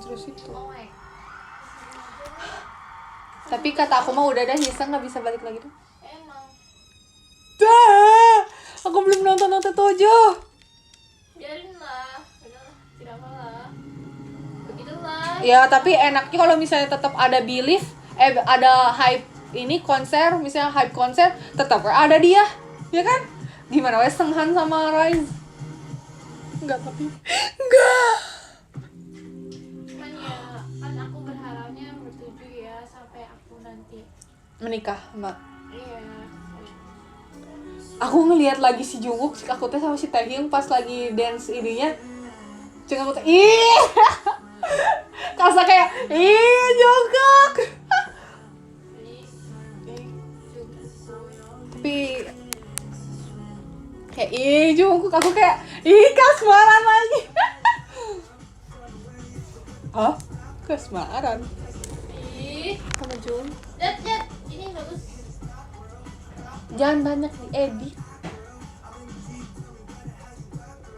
Terus itu. Oek. Tapi kata aku mah udah dah Hisa nggak bisa balik lagi tuh. Emang. Dah, aku belum nonton Tojo. Biarin lah. Udahlah, tidak apa-apa. Begitulah. Ya tapi enaknya kalau misalnya tetap ada belief, ada hype ini konser, misalnya hype konser, tetap ada dia, ya kan? Gimana wes Senghan sama Rise? Enggak tapi enggak. Cuman ya, kan aku berharapnya bertujuh ya sampai aku nanti. Menikah, Mbak. Iya. Aku ngelihat lagi si Jungkook, aku teh sama si Taehyung pas lagi dance ininya. Cuma aku teh, ih, kasa kayak, ih Jungkook. Tapi kayak, ih Jungkook, aku kayak, ih kasmaran lagi. Hah? Kasmaran? Ih, Sama Jung? lihat, ini bagus. Jangan banyak diedit.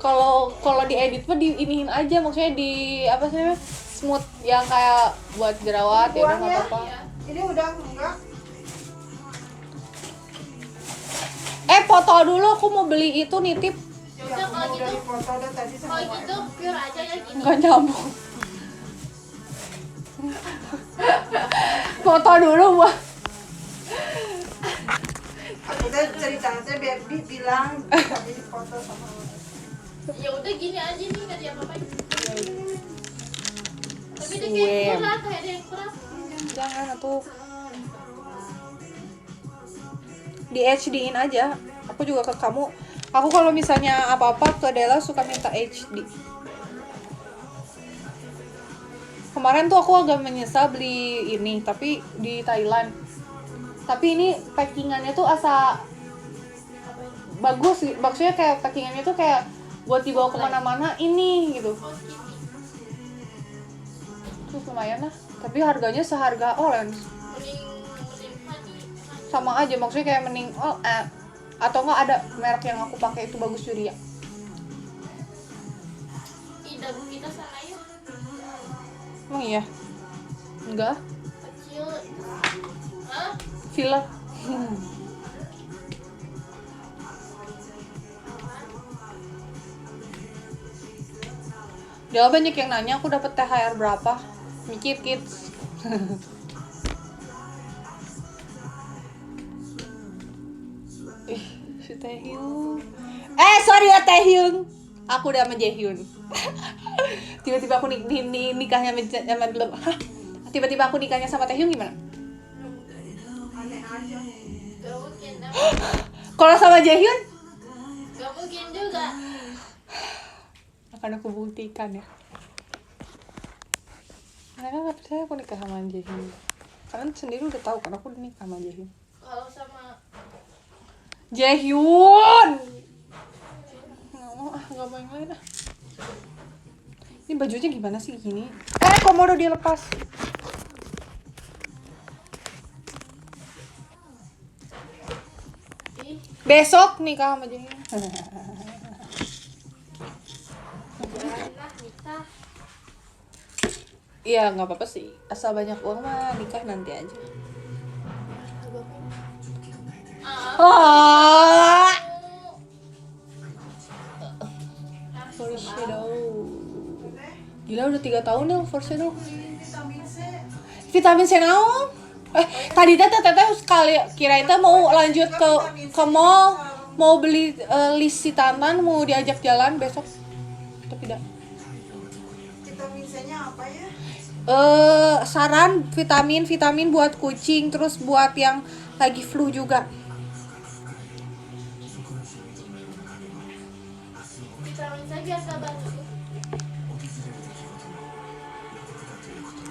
Kalau diedit mah diiniin aja, maksudnya di apa sih namanya? Smooth yang kayak buat jerawat ya udah nggak apa-apa. Iya. Ini udah enggak. Foto dulu, aku mau beli itu nitip. Ya Ya, udah kalau aku udah gitu. dipoto udah tadi sama Kalau gitu pure aja ya gini. Nggak nyambung. Foto dulu buat. aku udah ceritanya Baby bilang tadi dipoto sama Ya udah gini aja nih, nggak diapa-apain. Tapi dia Swim. kayak kurang, kayak ada yang kurang. Jangan tuh. Di HD-in aja. Aku juga ke kamu. Aku kalau misalnya apa-apa ke Della suka minta HD. Kemarin tuh aku agak menyesal beli ini, tapi di Thailand. Tapi ini packingannya tuh asa bagus sih. Maksudnya kayak packingannya tuh kayak buat dibawa kemana-mana ini gitu. Oh, gini. Terus lumayan lah. Tapi harganya seharga Orange. Mending honey. Sama aja, maksudnya kayak mending atau enggak ada merek yang aku pakai itu bagus juga ya. Ida kita sana yuk. Emang iya? Enggak, Kecil. Hah? filler. Dia banyak yang nanya aku dapat THR berapa. Mikir kids. Si Taehyung. Sorry ya Taehyung. Aku udah sama Jaehyun. Tiba-tiba aku nikahnya sama belum. Tiba-tiba aku nikahnya sama Taehyung gimana? aneh aja. Gak mungkin. Kalau sama Jaehyun? Gak mungkin juga. Akan aku buktikan ya. Mereka nggak percaya aku nikah sama Jaehyun. Kalian sendiri udah tahu kan aku nikah sama Jaehyun. Kalau sama Jaehyun. Nggak mau yang lain ah. Ini bajunya gimana sih gini? Komodo dia lepas. Besok nikah sama Jaehyun. Janganlah nikah. Iya nggak apa-apa sih, asal banyak uang mah nikah nanti aja. Ah. Foreshadow. Gila udah 3 tahun dong foreshadow. Vitamin C. Vitamin C naon? Tadi teteh sekali kira itu mau lanjut ke mall, mau beli list si Tantan, mau diajak jalan besok. Tapi tidak. Vitamin C-nya apa ya? Saran vitamin buat kucing, terus buat yang lagi flu juga. Vitamin saya biar gak bau.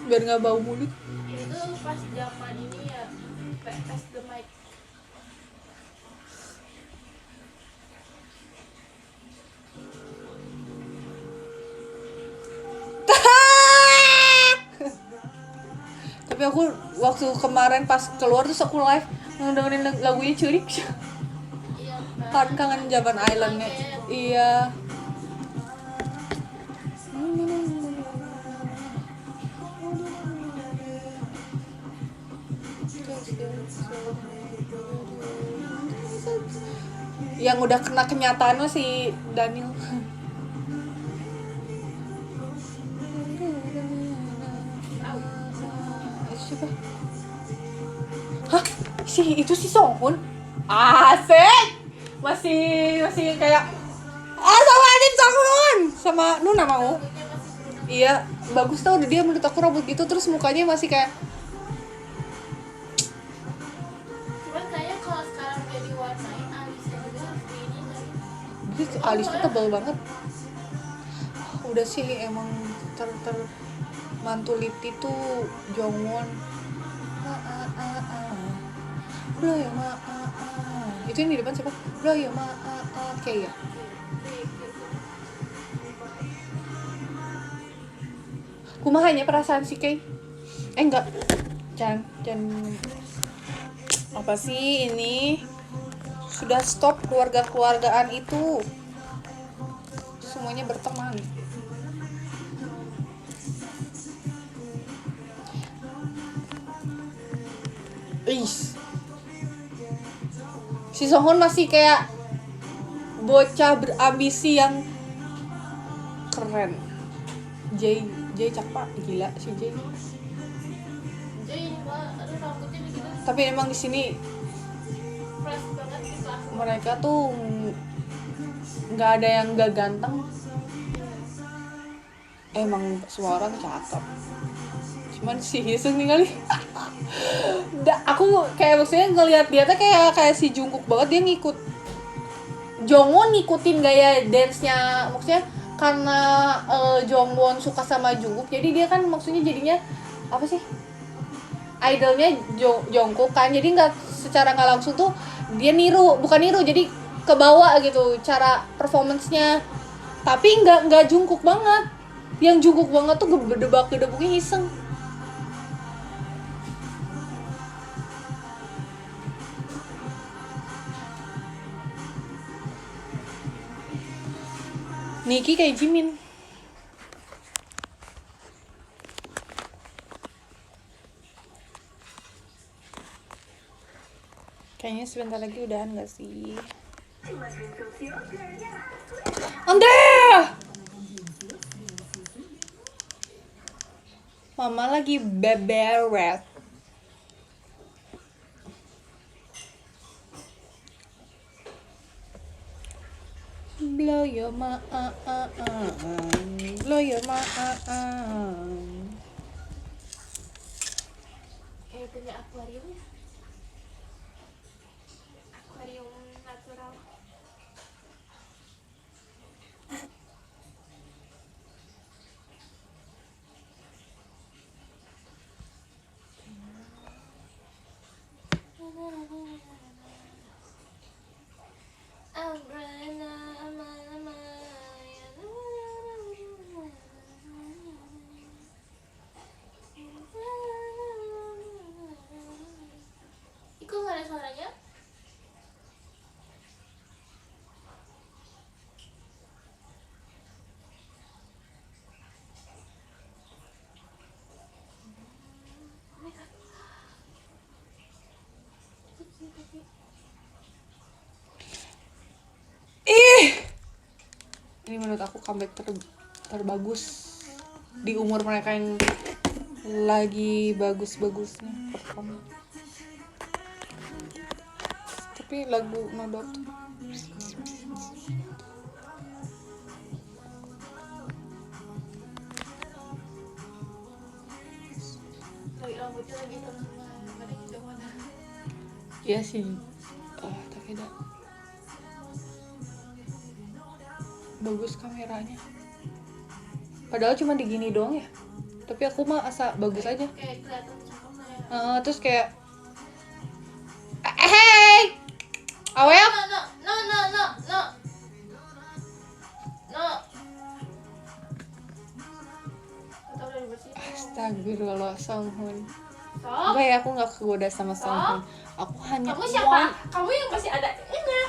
Biar nggak bau mulut. Itu pas zaman ini ya PS The Mic. Tapi aku waktu kemarin pas keluar terus aku live dengerin lagunya Curik. Iya Kan kangen zaman islandnya. Iya. Yang udah kena kenyataannya si Daniel. Siapa? Hah? Itu si Songhun? Asik! Masih kayak sama Adin Songhun! Sama Nuna mau? Iya, bagus tau dia menurut aku rambut gitu terus mukanya masih kayak Cuman kayaknya kalau sekarang udah diwarnain alisnya juga harus di ini kali. dia alisnya tebal banget. Udah sih emang mantul liti tuh Jongwon. Lo ya itu yang di depan siapa? Lo ya kayak ya. Kumahanya perasaan si Kay. Enggak. Jangan apa sih ini? Sudah stop keluargaan itu. Semuanya berteman. Si Songhun masih kayak bocah berambisi yang keren. Jay cakep gila si Jay. Jadi aduh rambutnya begitu Tapi emang di sini fresh banget gitu aku. mereka tuh nggak ada yang nggak ganteng. Emang semua orang cakep. Cuman si Hyesung nih kali. Aku kayak maksudnya ngelihat dia tuh kayak si Jungkook banget, dia ngikut. Jongwon ngikutin gaya dance-nya, maksudnya karena Jongwon suka sama Jungkook, jadi dia kan maksudnya jadinya apa sih? Idolnya Jungkook kan, jadi secara nggak langsung tuh dia bukan niru, jadi kebawa gitu cara performance-nya. Tapi nggak Jungkook banget. Yang Jungkook banget tuh gedebak-gedebuknya Hyesung. Nicki kayak Jimin. Kayaknya sebentar lagi udahan gak sih? Ande! Mama lagi beberet. Blow your mind, blow your mind. Kayak punya akuarium ya. Akuarium natural. Ini menurut aku comeback terbagus di umur mereka yang lagi bagus-bagusnya perform. Tapi lagu No Doubt lagi rambutnya lagi tengah kadang udah mana. iya sih. Tapi dah bagus kameranya. Padahal cuma digini doang ya. Tapi aku mah asa bagus aja. Kayak kelihatan cakep ya. Terus kayak hey awel No. Atau udah dibersihin. astagfirullah Songhun. Sok. Enggak ya, aku nggak kegoda sama Songhun. Aku hanya Kamu siapa? Kamu yang masih ada ini.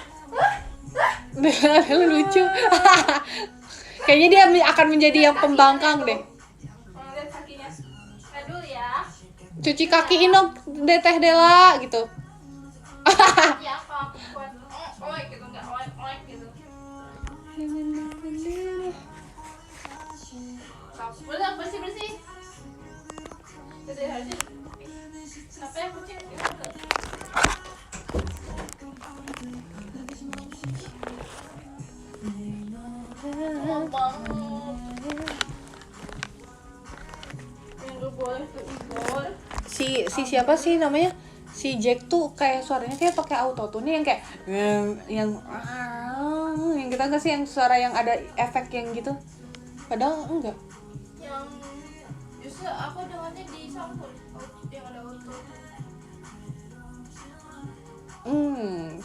Lu lucu. Kayaknya dia akan menjadi yang pembangkang deh. Lihat kakinya. Aduh ya. Cuci kakiin dong deh Teh Dela gitu. Ya kalau aku buat oek gitu enggak oek gitu. Udah bersih. Jadi harusnya apa yang kucing itu enggak. Yang boleh tuh Igor. Si siapa sih namanya? Si Jack tuh kayak suaranya kayak pakai autotune yang kayak yang kita nggak sih yang suara yang ada efek yang gitu. Padahal enggak. Yang justru aku dengannya di sampul yang ada auto.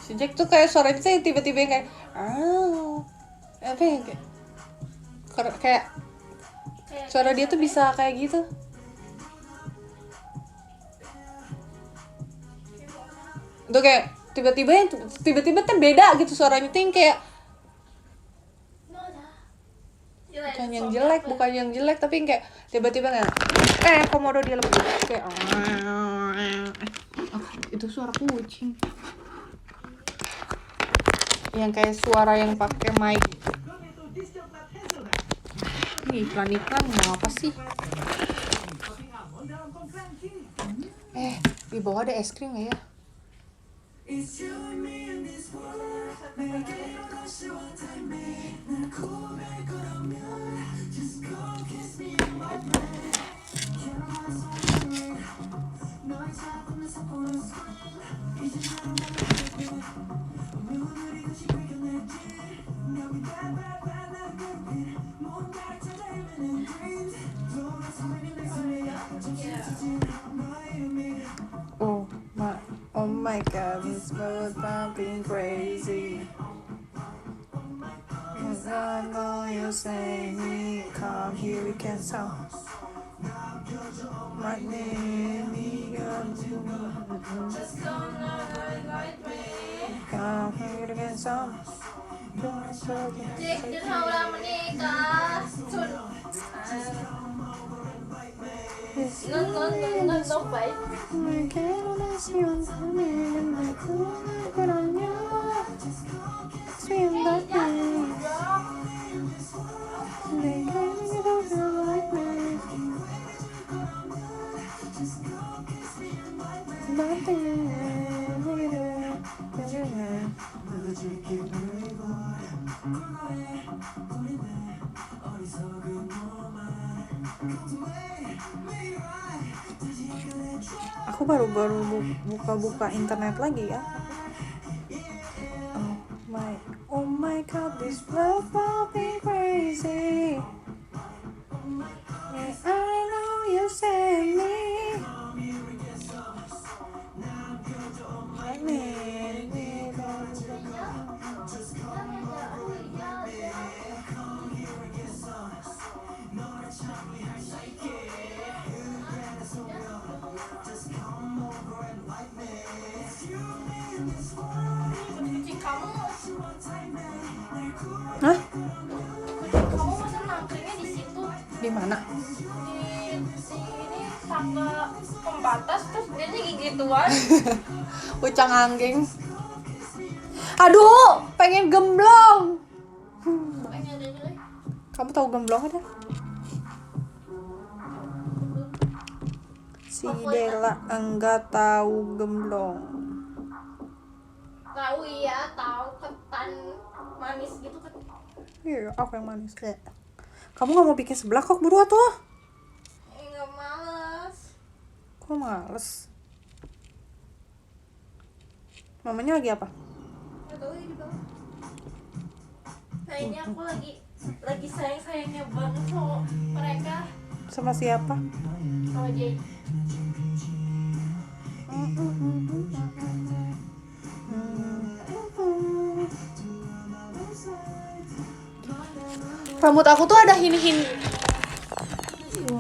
Si Jack tuh kayak suaranya tuh tiba-tiba yang kayak apa ya kayak suara dia tuh bisa kayak gitu. Tuh kayak tiba-tiba tuh beda gitu suaranya tuh yang kayak bukan yang jelek tapi yang kayak tiba-tiba kayak komodo dia lebih kayak itu suara kucing yang kayak suara yang pakai mic. Ini iklan mau apa sih? Di bawah ada es krim nggak ya? Oh my God, this world pumping crazy. I know you say me, come here we can song. My name is come here we can song. Jack dan Haula menikah. No, baik. Aku baru buka internet lagi ya. Oh my God, this love pumping crazy. I know you send me. Kucing kamu. Hah? Kamu masa nangkringnya di situ? Di mana? Di ini tangga pembatas terus dia gigituan. Ucang angging. Aduh, pengen gemblong. Makanya ada nilai. Kamu tahu gemblong ada? Si Dela enggak tahu gemblong. Tahu iya, tahu ketan manis gitu kan. Iya, aku yang manis deh. Kamu nggak mau bikin sebelah kok buru tuh? Enggak males. Kok males? Mamanya lagi apa? Enggak tahu ya di bawah. Nah ini aku lagi sayang-sayangnya banget sama mereka. Sama siapa? Sama Jay. Rambut aku tuh ada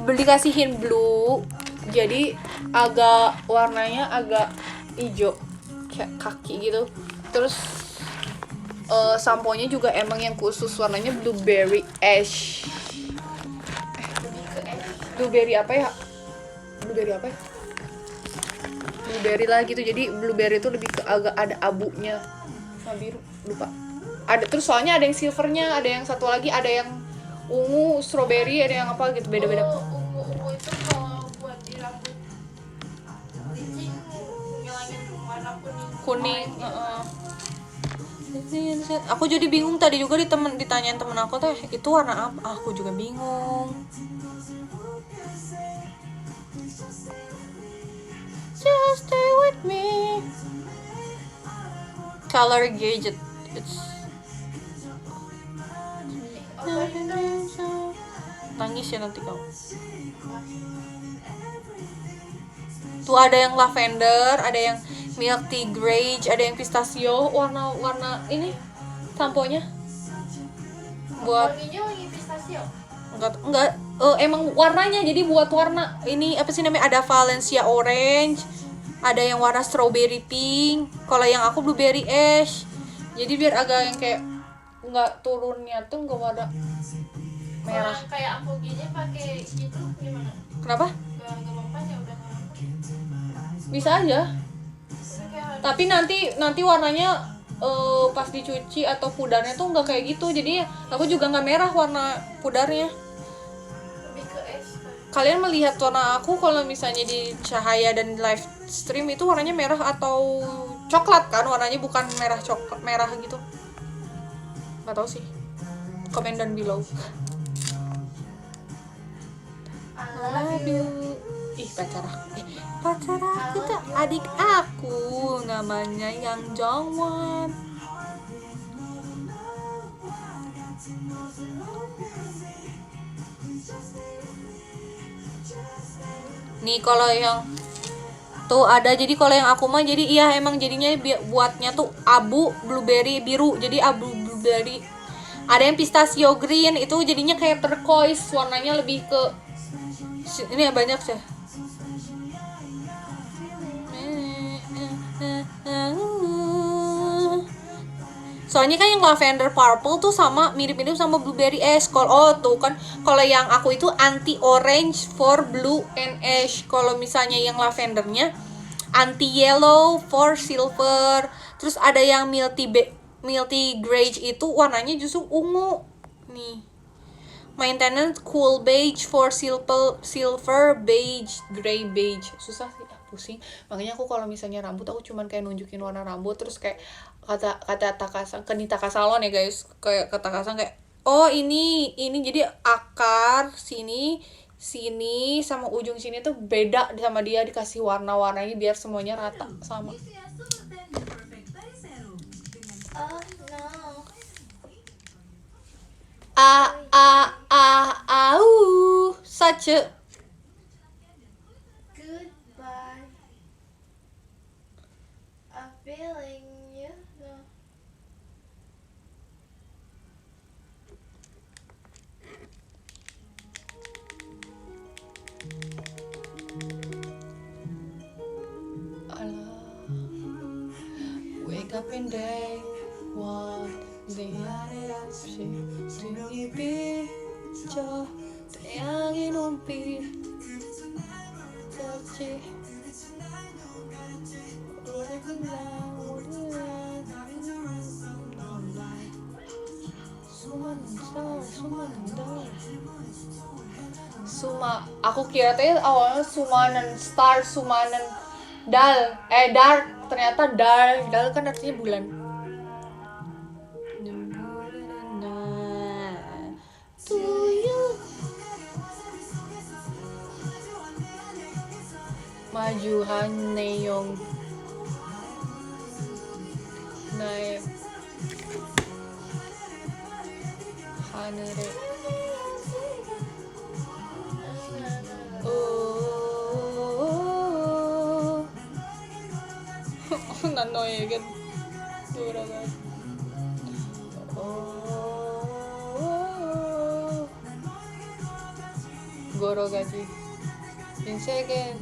dikasihin blue, jadi agak warnanya agak hijau kayak kaki gitu. Terus sampo-nya juga emang yang khusus warnanya blueberry ash. Blueberry apa ya? Blueberry lah gitu. Jadi blueberry itu lebih ke agak ada abunya sama biru, lupa. Ada terus soalnya ada yang silvernya, ada yang satu lagi ada yang ungu, strawberry, ada yang apa gitu, beda-beda. Ungu itu kalau buat di rambut licin ngilangin warna kuning. Aku jadi bingung tadi juga ditanyain temen aku teh itu warna apa, aku juga bingung. Just stay with me. Color gadget. Nangis ya nanti kamu. Tuh ada yang lavender, ada yang milk tea grey, ada yang pistachio, warna ini samponya buat Wanginya wangi pistachio. enggak emang warnanya jadi buat warna ini apa sih namanya, ada Valencia orange, ada yang warna strawberry pink, kalau yang aku blueberry ash, jadi biar agak yang kayak nggak turunnya tuh nggak warna merah. Kalau kayak aku gini pakai gitu gimana? Kenapa? Gak mempan ya udah nggak mempan. Bisa aja, tapi nanti warnanya pas dicuci atau pudarnya tuh nggak kayak gitu, jadi aku juga nggak merah warna pudarnya. Lebih ke es. Kalian melihat warna aku kalau misalnya di cahaya dan live stream itu warnanya merah atau coklat kan, warnanya bukan merah gitu, nggak tahu sih, komen down below. I love you. Ih, pacar aku tuh adik aku, namanya Yang Jongwon. Nih kalau yang tuh ada, jadi kalau yang aku mah jadi iya emang jadinya buatnya tuh abu blueberry biru, jadi abu blueberry. Ada yang pistachio green, itu jadinya kayak turquoise, warnanya lebih ke ini ya, banyak sih. Soalnya kan yang lavender purple tuh sama mirip-mirip sama blueberry ash. Kalau tuh kan kalau yang aku itu anti orange for blue and ash. Kalau misalnya yang lavendernya anti yellow for silver. Terus ada yang milky grey itu warnanya justru ungu. Nih. Maintenance cool beige for silver beige, gray beige. Susah sih, pusing. Makanya aku kalau misalnya rambut aku cuman kayak nunjukin warna rambut, terus kayak kata Takasang ke Nita Salon ya guys, kayak kata Takasang kayak oh ini jadi akar sini sama ujung sini tuh beda sama dia, dikasih warna-warnanya biar semuanya rata sama. Oh no. Such a Goodbye. I'm feeling you now. Wake up in day one, 내 안에 없이 등이 비쳐 태양의 눈빛 touchy 오래구나 오래구나 Aku kira teh awalnya Sumanen Star, Sumanen Dal, Dark, ternyata Dal kan artinya bulan. To you. Maju Haneyong naik Hanere. Oh, nanno 얘기 돌아가. 걸어가지. 인생의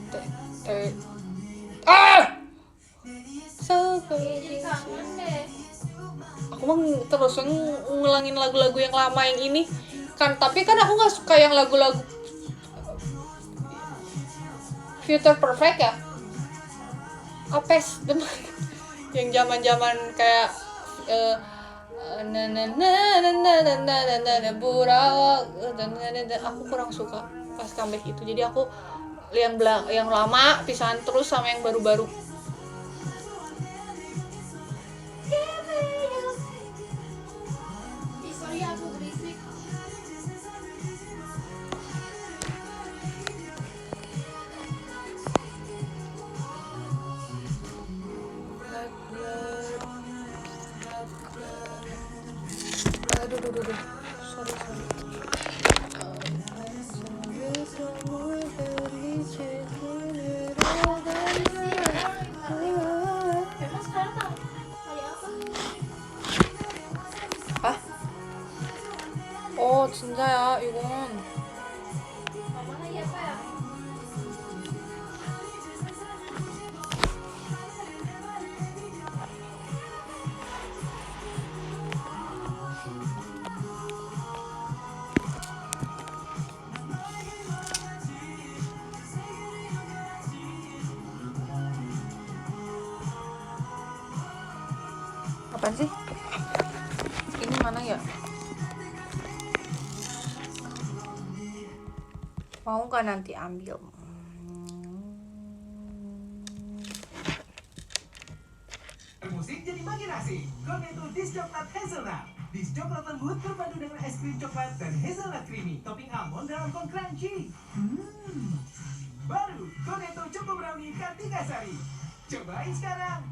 Jadi kangen deh. aku mah terus ngulangin lagu-lagu yang lama yang ini kan, tapi kan aku nggak suka yang lagu-lagu Future Perfect ya, apes teman yang zaman-zaman kayak aku kurang suka pas comeback itu, jadi aku yang lama pisahan terus sama yang baru-baru. Sorry aku berisik. Aduh. Sorry. Emang sekarang kali apa? Hah? Oh, 진짜야, 이건. Mama lagi apa ya? Apaan sih? Ini mana ya? Mau nggak nanti ambil? Musik jadi makin asik. Cornetto Dis Coklat Hazelnut. Dis coklat lembut berpadu dengan es krim coklat dan hazelnut creamy. Topping almond dan almond crunchy. Baru Cornetto Choco Brownie Kartika Sari. Cobain sekarang.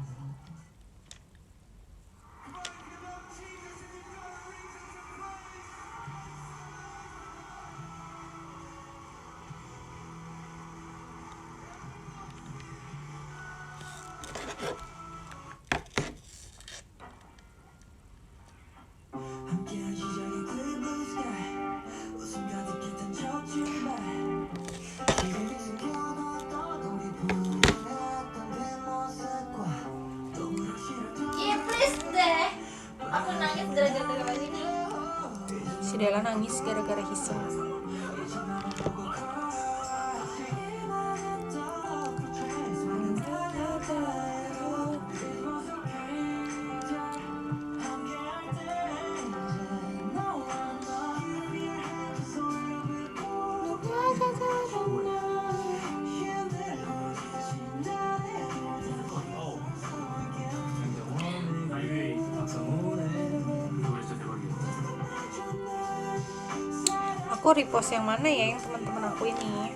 Iya please deh. Aku nangis gara-gara lagu ini. Si Dela nangis gara-gara Hisem. Aku repost yang mana ya, yang teman-teman aku ini?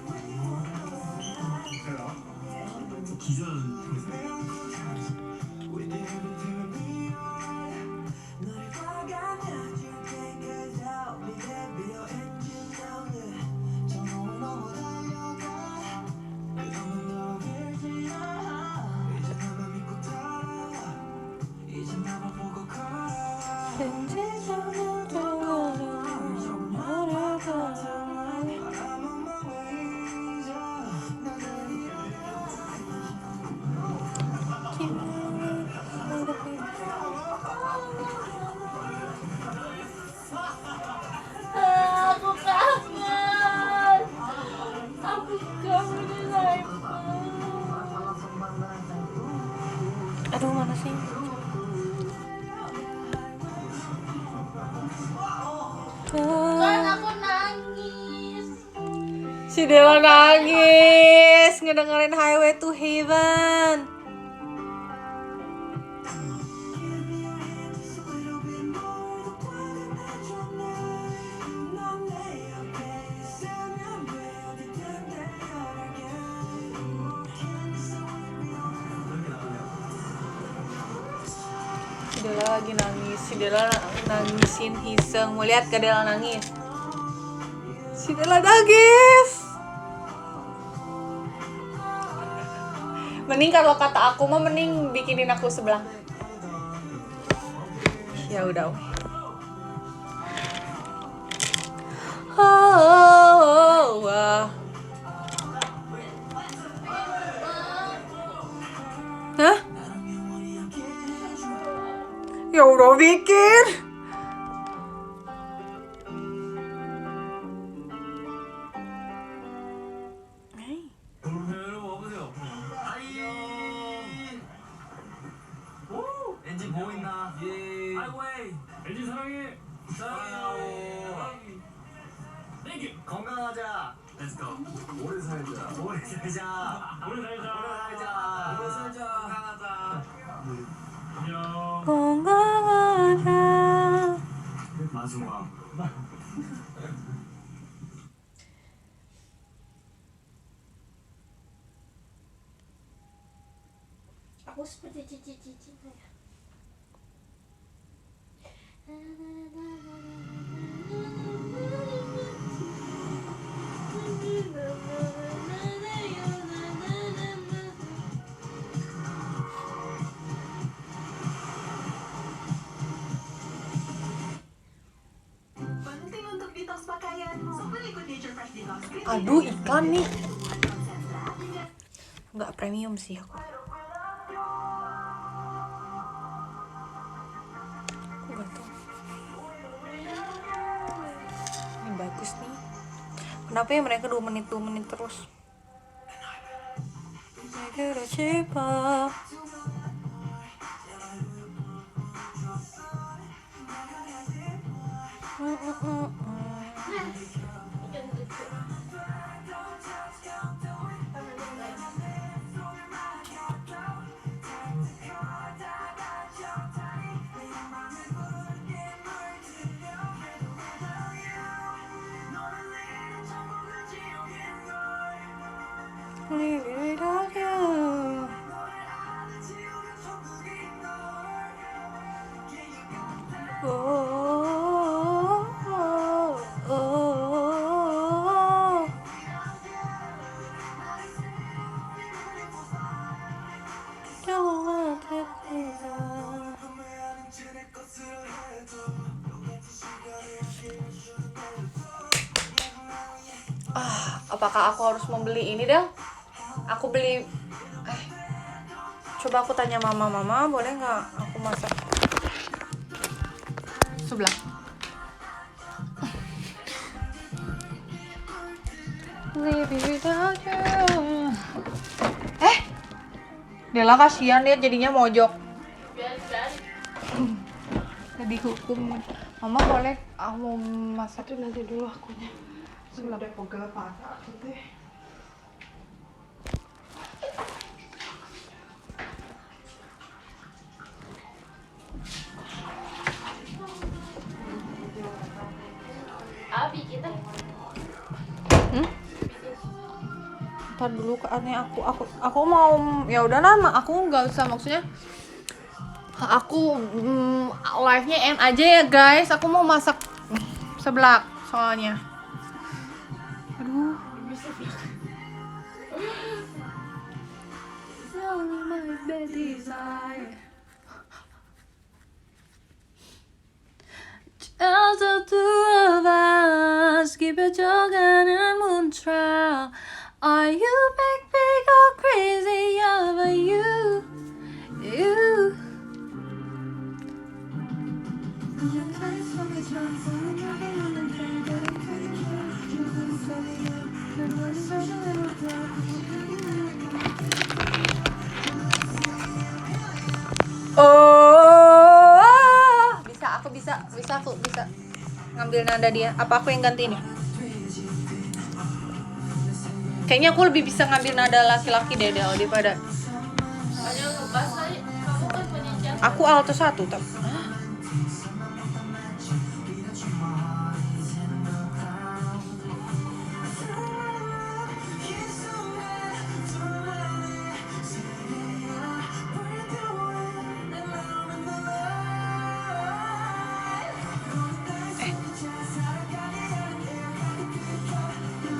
Aku kangen. Aku kangen dengan Aduh, mana sih? Kan aku nangis. Si Dela nangis ngedengerin Highway to Heaven. Si Dela lagi nangis. Si Dela nangisin Hiseng. Mau lihat gak Dela nangis? Si Dela nangis. Mending kalau kata aku mah mending bikinin aku sebelah. Ya udah. Wah. Hah? Ya udah bikin. 엔진 뭐 있나? 예. 아이고, 엔진 사랑해. 사랑해요. 땡큐. 건강하자. Let's go. 오래 살자. 오래 살자. 오래 살자. 오래 살자. 오래 살자. 건강하자. 안녕. 건강하자. 마지막. Aku seperti cici-cici saya. Penting untuk detox pakaianmu. Super Liquid Nature Fresh Detox Cream. Aduh, ikan nih. Nggak premium sih aku. Aku gatel. Ini bagus nih. Kenapa ya mereka 2 menit terus? Mereka udah cepat. Ikan lucu. Without you. Oh, oh, oh, oh. Don't want to be alone. Apakah aku harus membeli ini, Del? Aku beli coba aku tanya mama boleh nggak aku masak sebelah. Live without you. Dela kasihan dia jadinya mojok. Biasa. Jadi hukum. Mama boleh aku mau masak. Itu nanti dulu akunya. Sudah pegel patah aku teh. Abi kita. Ntar dulu aneh aku mau ya udah nama aku nggak usah maksudnya aku live-nya end aja ya guys, aku mau masak seblak soalnya. Aduh. Just the two of us, keep it jogging and moon trail. Are you big or crazy over you? You. Oh, bisa aku bisa. ngambil nada dia. Apa aku yang gantiin ya? Kayaknya aku lebih bisa ngambil nada laki-laki deh Del daripada Ayo ngebas aja. Kamu kan punya siapa? aku alto 1 tapi.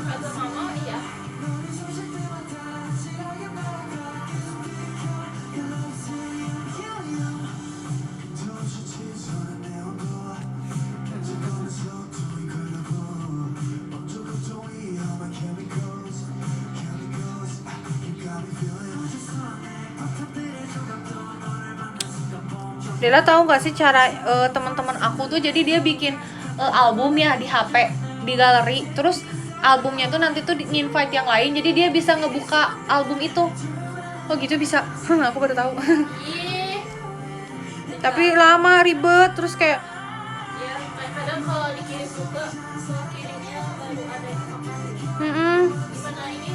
Kata mama iya. Dela tahu nggak sih cara teman-teman aku tuh, jadi dia bikin album ya di HP di galeri, terus albumnya tuh nanti tuh invite yang lain, jadi dia bisa ngebuka album itu. Oh gitu bisa? Aku baru tahu. Ih. Tapi lama, ribet, terus kayak Ya, kadang kalau dikirim juga kirimnya baru ada yang pakai. mm-mm. Gimana ini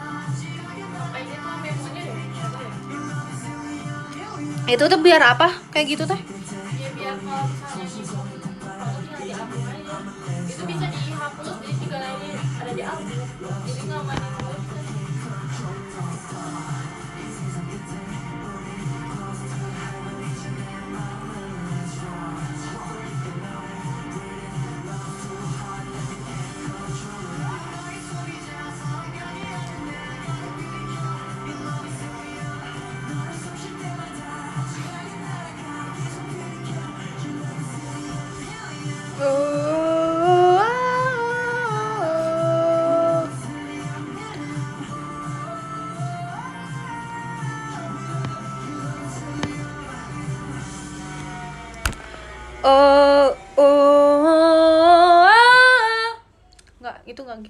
kondisi HP-nya tuh memonya deh. Itu tuh biar apa? Kayak gitu teh? Ya biar kalau misalnya kamu tinggal di album aja. Itu bisa dihapus jadi tinggal ini ada di album. Jadi nggak main itu bisa.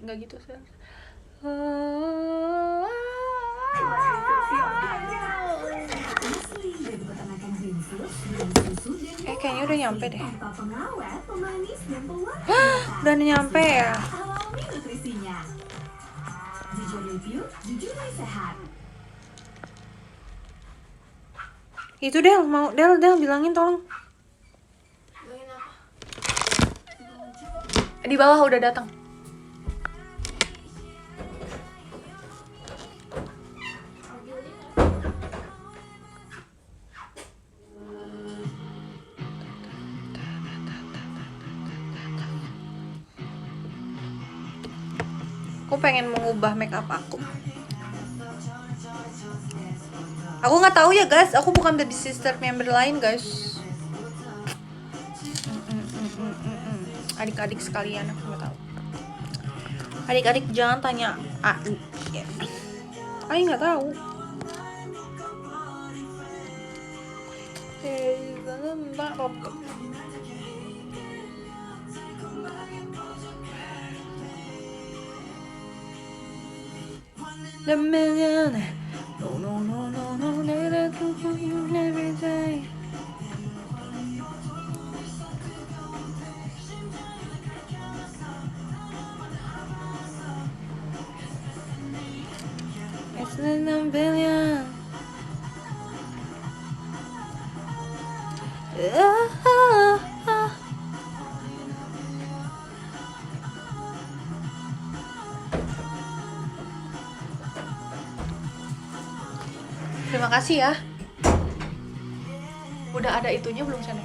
Nggak gitu sih. Kayaknya udah nyampe deh. Udah nyampe ya. Itu Del, mau Del bilangin tolong. Bilangin apa? Di bawah udah datang. Aku pengen mengubah make up aku. Aku nggak tahu ya guys, aku bukan baby sister member lain guys. Adik-adik sekalian, aku nggak tahu. Adik-adik jangan tanya Ai nggak tahu. The million, no, never for you, never die. It's the billion. Terima kasih ya. Udah ada itunya belum sana?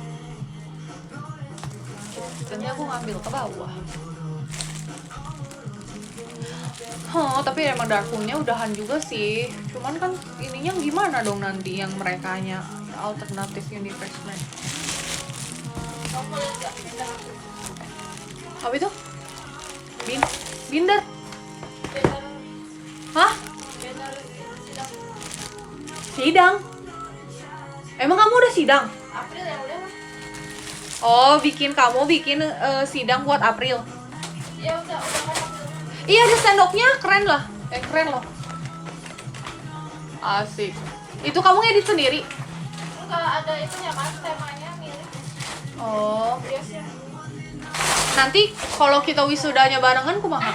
Nanti aku ngambil ke bawah. Tapi emang Darkroom-nya udahan juga sih. Cuman kan ininya gimana dong nanti yang merekanya alternatif universe man. Kamu lihat nggak? Apa itu? Binder? Banner Hah? sidang Sidang? Emang kamu udah sidang? April yang udah. Oh, kamu bikin sidang buat April. Ya udah kan April. Iya, ada sendoknya, keren lah. Keren loh. Asik. Itu kamu ngedit sendiri? Enggak ada itunya kan temanya milih. Oh, Biasanya Nanti kalau kita wisudanya barengan kumaha?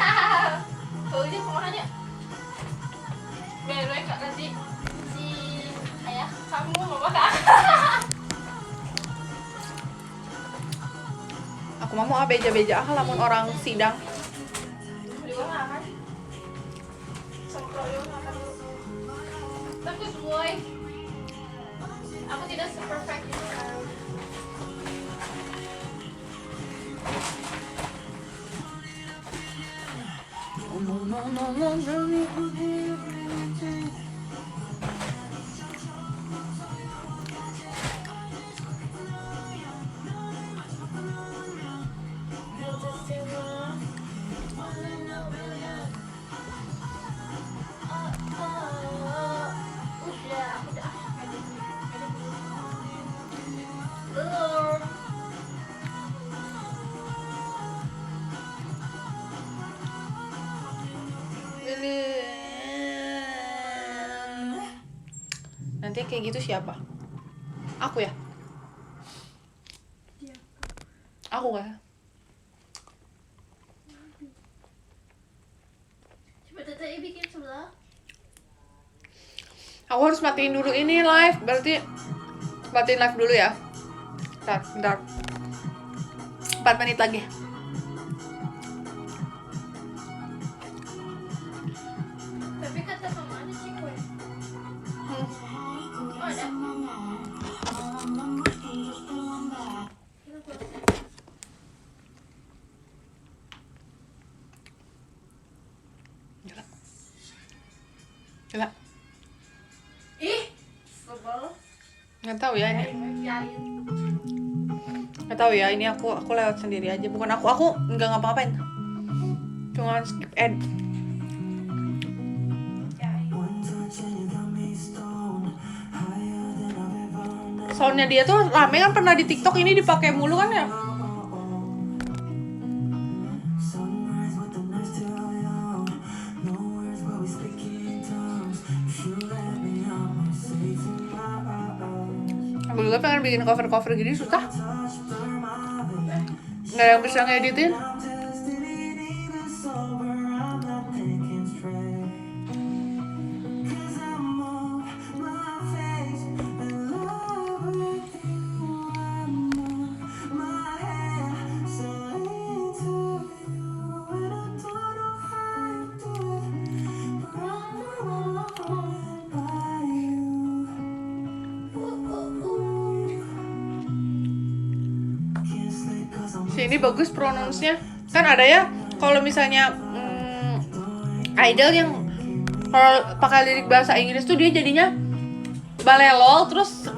Kalau dia kemana? Bener kak nanti si ayah kamu mau makan. Aku mah mau beja-beja lamun orang sidang. Di mana kan? Semprot di mana dulu. Tapi semua aku tidak seperfect itu. Nanti kayak gitu siapa? Aku ya? Aku gak? Coba teteh bikin sebelah. Aku harus matiin dulu ini live. Berarti matiin live dulu ya. Bentar. 4 menit lagi. Tapi kata mama ada sih kue. Oh ada. Gila. Ih, sebel. Nggak tahu ya ini. Biarin. Nggak tahu ya ini aku lewat sendiri aja. Bukan aku nggak ngapa-ngapain. Cuma skip ad. Soundnya dia tuh rame kan, pernah di TikTok ini dipakai mulu kan ya. Aku juga pengen bikin cover gini, susah. Nggak ada yang bisa ngeditin. Ini bagus pronounce-nya. Kan ada ya kalau misalnya idol yang kalau pakai lirik bahasa Inggris tuh dia jadinya balelol, terus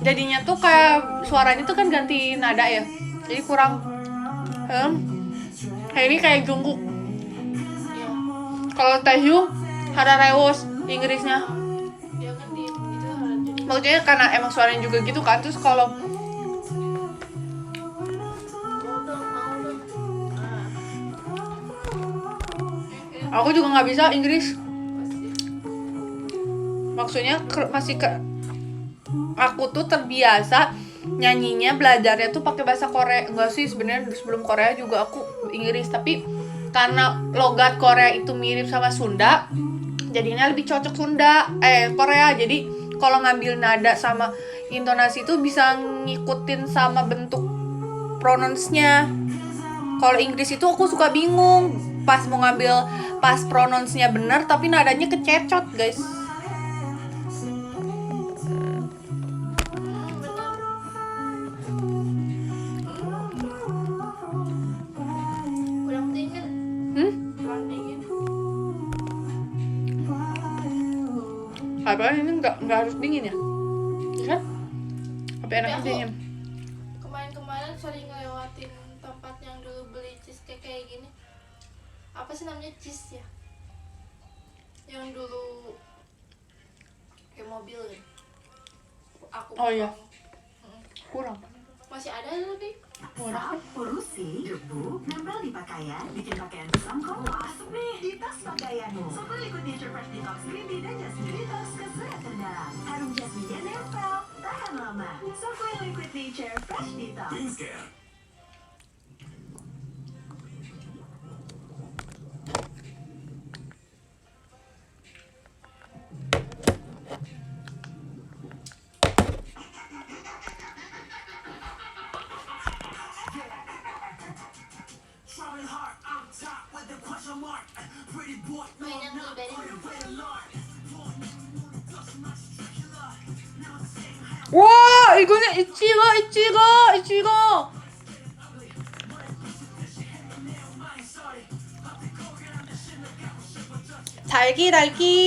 jadinya tuh kayak suaranya tuh kan ganti nada ya. Jadi kurang kayak ini kayak Jungkook. Kalau Taehyung Hararewos Inggrisnya. Dia kan di itu harus jadi. Maksudnya karena emang suaranya juga gitu kan. Terus kalau aku juga nggak bisa Inggris. Maksudnya masih aku tuh terbiasa nyanyinya belajarnya tuh pakai bahasa Korea. Enggak sih, sebenarnya sebelum Korea juga aku Inggris, tapi karena logat Korea itu mirip sama Sunda, jadinya lebih cocok Korea. Jadi kalau ngambil nada sama intonasi itu bisa ngikutin sama bentuk pronounce-nya. Kalau Inggris itu aku suka bingung pas mau ngambil pas pronounce-nya benar tapi nadanya kececot, guys. Kurang dingin. Kurang dingin. Apa ini nggak harus dingin ya? Iya kan? Tapi enaknya aku- dingin. Kemarin sering ngelewatin tempat yang dulu beli cheesecake kayak gini. Apa sih namanya, cheese ya? Yang dulu kayak mobil kan? Aku Oh, iya. kurang. Kurang. Masih ada tapi Asap, polusi, debu, nempel di pakaian, bikin pakaian kusam kok asap nih di tas pakaianmu. Super Liquid Nature Fresh Detox Green Tea dan Jasmine Detox keserat terdalam. Harum jasminnya nempel, tahan lama. Super Liquid Nature Fresh Detox. Clean Scare. 와 이거는 이치고.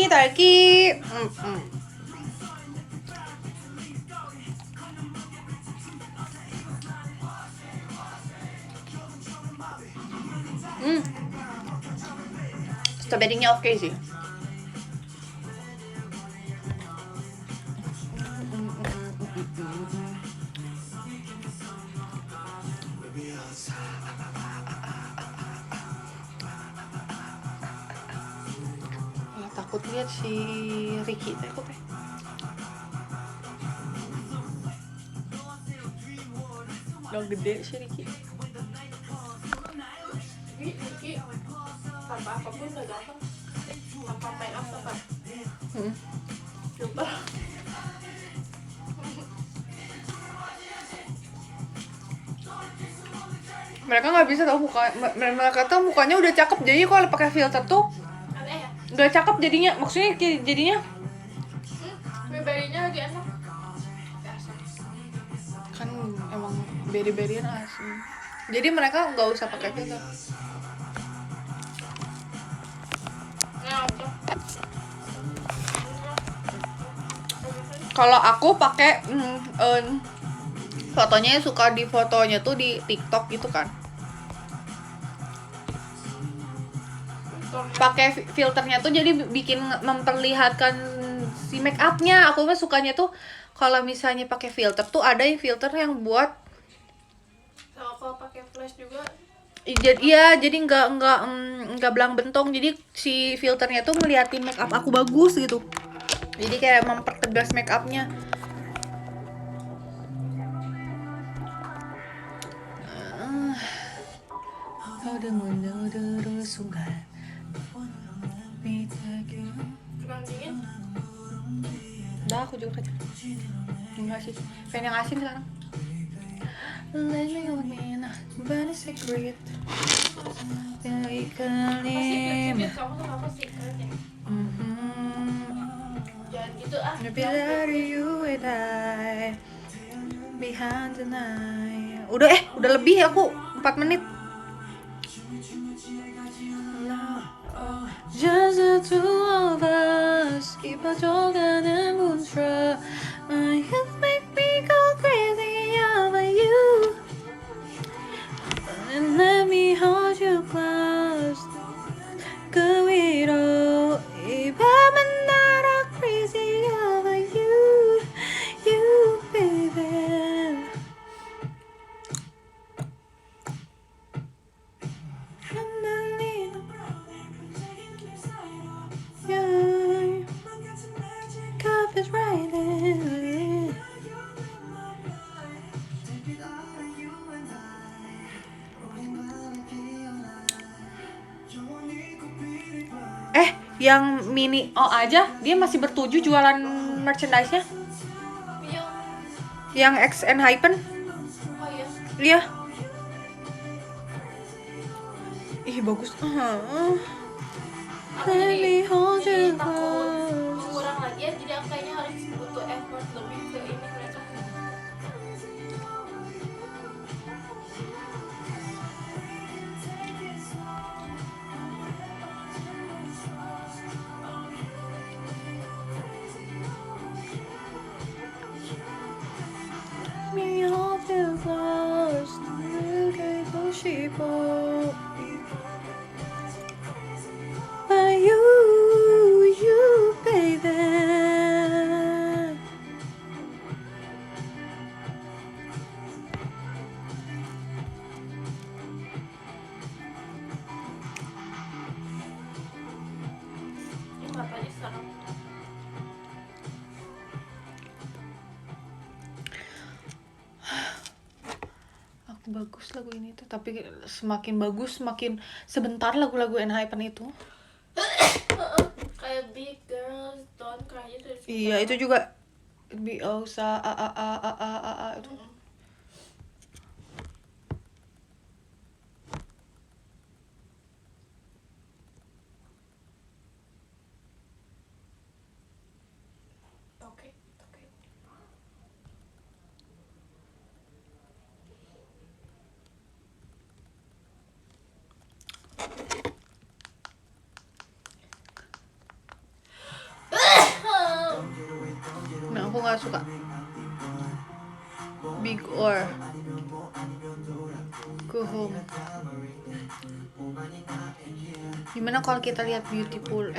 달기. Stroberinya oke sih. Ya, takut lihat si Ricky takut ya. Udah gede si Ricky. Iki tanpa apapun udah gampang. Tanpa make up apa? Coba. Mereka nggak bisa tahu mereka tuh mukanya udah cakep, jadi kalau pakai filter tuh Aneh ya? udah cakep jadinya, maksudnya jadinya Berinya lagi enak. Biasa. kan emang beri-berian asli, jadi mereka nggak usah pakai filter. Nah, oke. Kalau aku pakai fotonya suka di fotonya tuh di TikTok gitu kan, pakai filternya tuh jadi bikin memperlihatkan si make upnya. Aku mah sukanya tuh kalau misalnya pakai filter tuh ada yang filter yang buat Sama kalau pakai flash juga jadi nggak belang bentong, jadi si filternya tuh ngeliatin make up aku bagus gitu, jadi kayak mempertegas make upnya. kurang dingin. Udah aku juga kerja. Enggak sih, pengen yang asin sekarang. Let me go in, burn a cigarette. Masih Kalim. kamu tuh apa sih kerja? Jangan gitu ah. Maybe that you and I behind the night. Udah lebih aku 4 menit. Just the two of us 깊어져가는 문tra. You make me go crazy over you. And let me hold you close. 그 위로 이 밤은 나라 crazy over you, you baby. Yeah, cup is right in. Yang mini O aja dia masih bertuju jualan merchandise-nya. Yang XN Hypen. Oh iya. Iya. Ih bagus. Aku Let me hold jadi you takut close. kurang lagi ya, jadi aku kayaknya harus butuh effort lebih ke ini mereka. Me hold you close. 그리고 싶어. But you baby. Ini matanya sekarang. Aku bagus lagu ini tuh, tapi semakin bagus semakin sebentar lagu-lagu Enhypen itu. Kayak Big Girls Don't Cry itu. Iya itu juga Biosa a itu. Oke. Nah, aku nggak suka Big Or Go Home. Gimana kalau kita lihat Beautiful,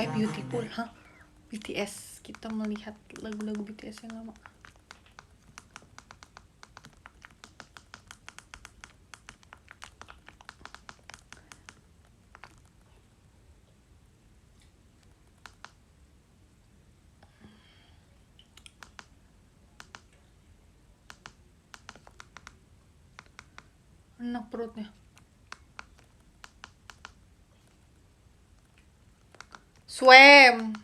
BTS, kita melihat lagu-lagu BTS yang lama. Enak perutnya. Swim.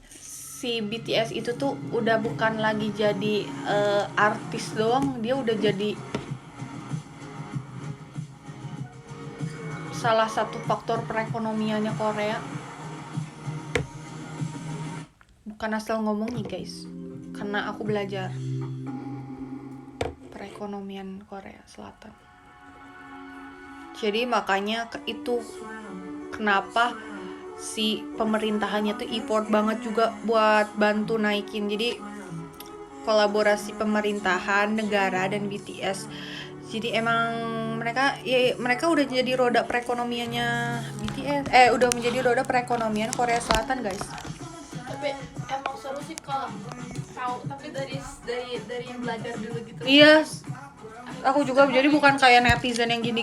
Si BTS itu tuh udah bukan lagi jadi artis doang, dia udah jadi salah satu faktor perekonomiannya Korea. Bukan asal ngomong nih guys, karena aku belajar perekonomian Korea Selatan. Jadi makanya itu kenapa si pemerintahannya tuh effort banget juga buat bantu naikin. Jadi kolaborasi pemerintahan, negara, dan BTS. Jadi emang mereka udah jadi roda perekonomiannya BTS. Udah menjadi roda perekonomian Korea Selatan, guys. Tapi emang seru sih kalau tahu, tapi dari yang belajar dulu gitu. Iya. Aku juga jadi bukan kayak netizen yang gini.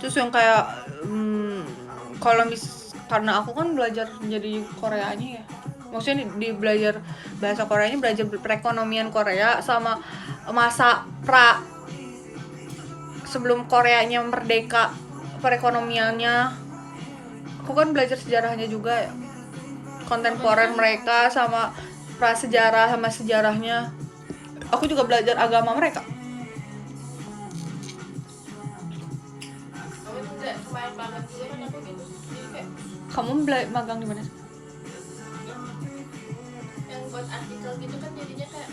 Terus yang kayak karena aku kan belajar jadi Koreanya ya. Maksudnya di belajar bahasa Koreanya, belajar perekonomian Korea sama masa sebelum Koreanya merdeka, perekonomiannya. Aku kan belajar sejarahnya juga ya. Kontemporer mereka sama prasejarah sama sejarahnya. Aku juga belajar agama mereka. Kemarin banget juga kan aku gitu. Jadi kayak Kamu magang di mana? yang buat artikel gitu kan jadinya kayak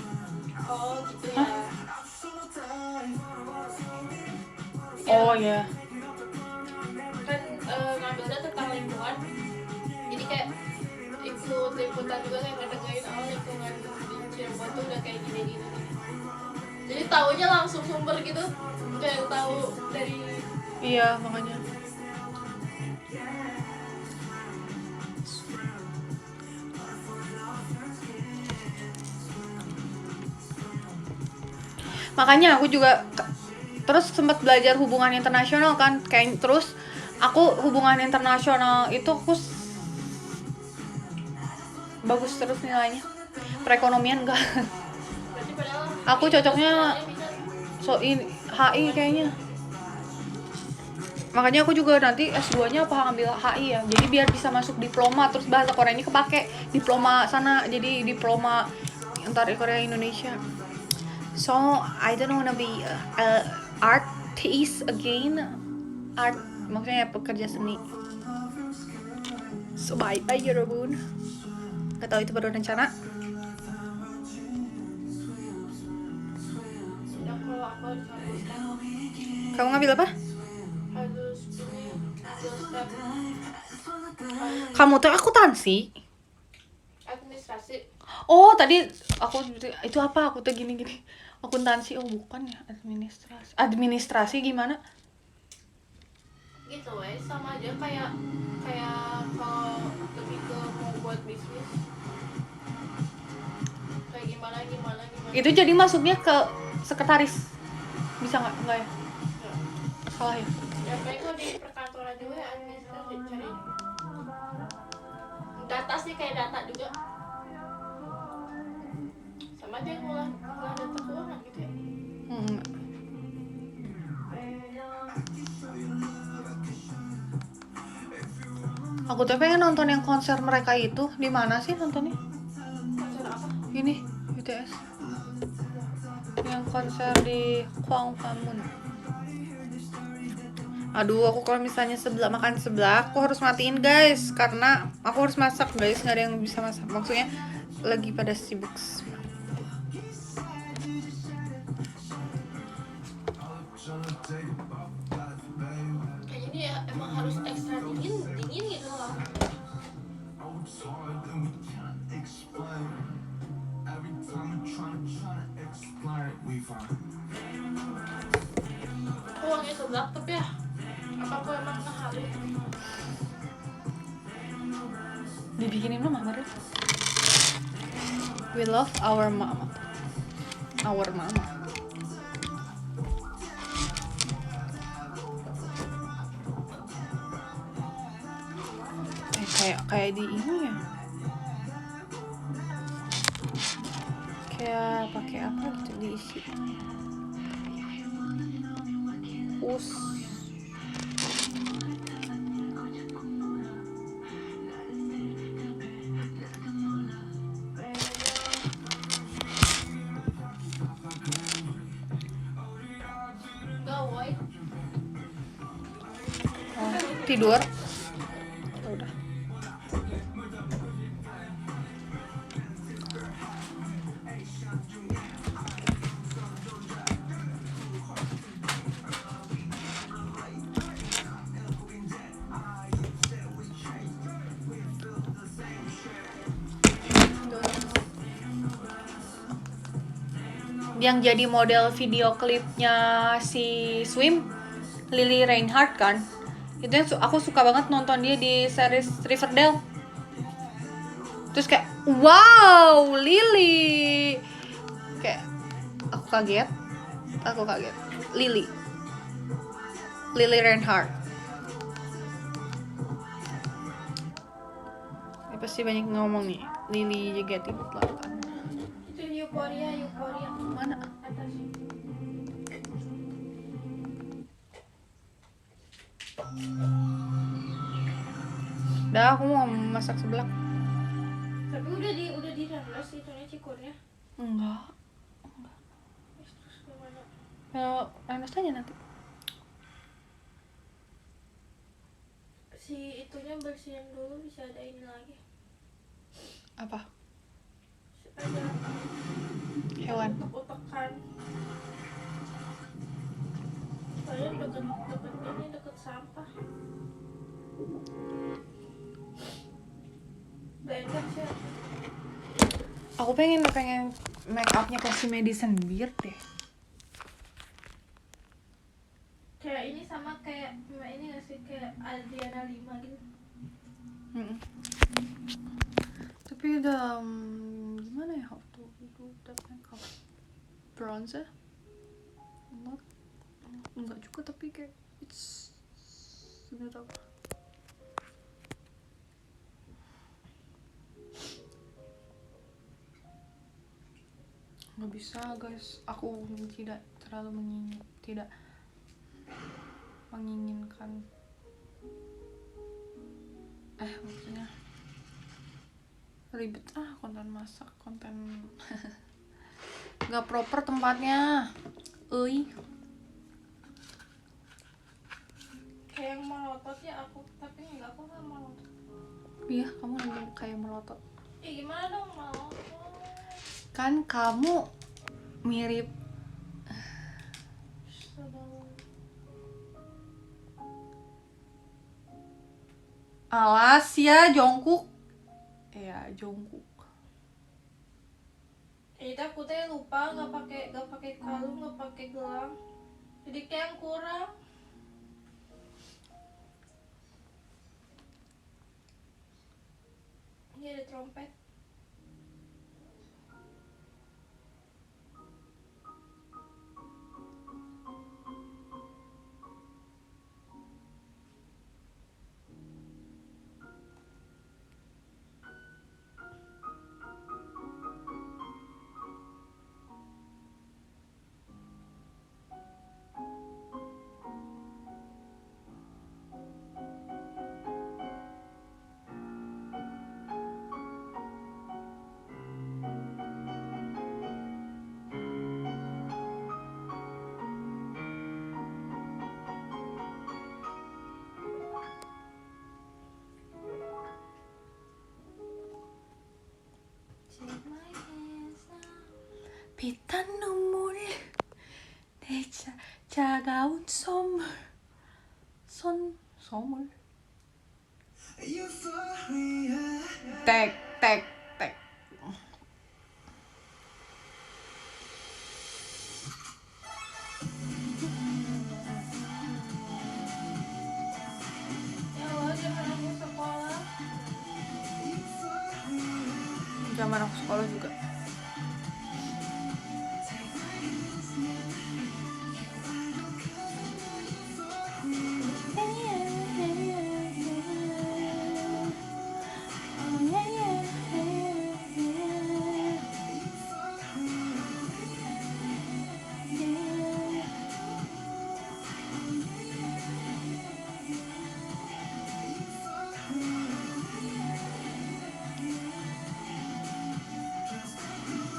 oh gitu ya. Oh ya. Kan ngambilnya tentang lingkungan. Jadi kayak ikut liputan juga kayak ngedengerin lingkungan di Cirebon tuh udah kayak gini. Jadi taunya langsung sumber gitu. Kayak tahu dari Iya, makanya. Makanya aku juga terus sempat belajar hubungan internasional kan, kayak terus aku hubungan internasional itu aku bagus terus nilainya. Perekonomian enggak. berarti padahal Aku cocoknya bisa HI kayaknya. Makanya aku juga nanti S2-nya ambil HI ya. Jadi biar bisa masuk diploma, terus bahasa Koreanya kepake diploma sana, jadi diploma antar Korea Indonesia. So I don't wanna be artist again. Art maksudnya pekerja seni. So bye 여러분. Gak tahu itu baru rencana. ya kalau aku harus Kamu ngambil apa? harus step Kamu tuh akuntansi. administrasi. Oh tadi aku itu apa? Aku tuh gini. Akuntansi. Oh bukan ya, administrasi. Administrasi gimana? Gitu sama aja kayak kalau lebih ke mau buat bisnis kayak gimana. Itu jadi masuknya ke sekretaris. Bisa nggak ya? Salah ya? Ya kayak kalau di perkantoran juga ya administrasi cari data sih, kayak data juga sama aja ngolah data keuangan gitu ya. Aku tuh pengen nonton yang konser mereka itu. Di mana sih nontonnya? Konser apa? Ini BTS. Yang konser di Gwanghwamun. Aduh, aku kalau misalnya makan sebelah, aku harus matiin guys, karena aku harus masak guys, nggak ada yang bisa masak. Maksudnya lagi pada sibuk. Kayak ini ya emang harus ekstra dingin gitu loh. Uangnya seblak tapi ya apa aku emang ngehalu. Dibikinin mama baru. We love our mama. Our mama. Kayak di ini ya. Kayak pakai apa gitu diisi. Gawai. Tidur. Udah. Yang jadi model video klipnya si Swim, Lily Reinhardt kan. Itu yang aku suka banget nonton dia di series Riverdale. Terus kayak wow, Lily. Kayak aku kaget. Lily Reinhardt. Ini pasti banyak ngomong nih. Lily JKT48. Itu Euphoria. Mana? Atas. Udah, aku mau masak seblak. Tapi udah di download sih itunya cikurnya. Enggak. Terus gimana? Ya, Renas aja nanti. Si itunya bersihin dulu bisa ada ini lagi. Apa? Ada Hewan. utek-utekan. Soalnya deket sampah. Gak enak sih. Aku pengen make upnya kayak si Madison Beer deh. Kayak ini sama kayak ini gak sih kayak Adriana Lima gitu. Tapi udah gimana ya, how to do that makeup? Bronzer? Enggak juga, tapi kayak it's sebenarnya apa? Nggak bisa guys, aku tidak terlalu menginginkan maksudnya ribet konten masak, konten nggak proper tempatnya. Kayak yang melotot ya aku, tapi enggak, aku nggak melotot. Iya, kamu kayak melotot Gimana dong melotot? kan, kamu mirip alas ya Jungkook. Ya Jungkook. Aku teh lupa nggak pakai kalung, nggak pakai gelang, jadi kayak yang kurang. Ini ada trompet. 피탄 눈물이 내자 차가운 선물 선물 tek Ya Allah, zaman aku sekolah. zaman aku sekolah juga.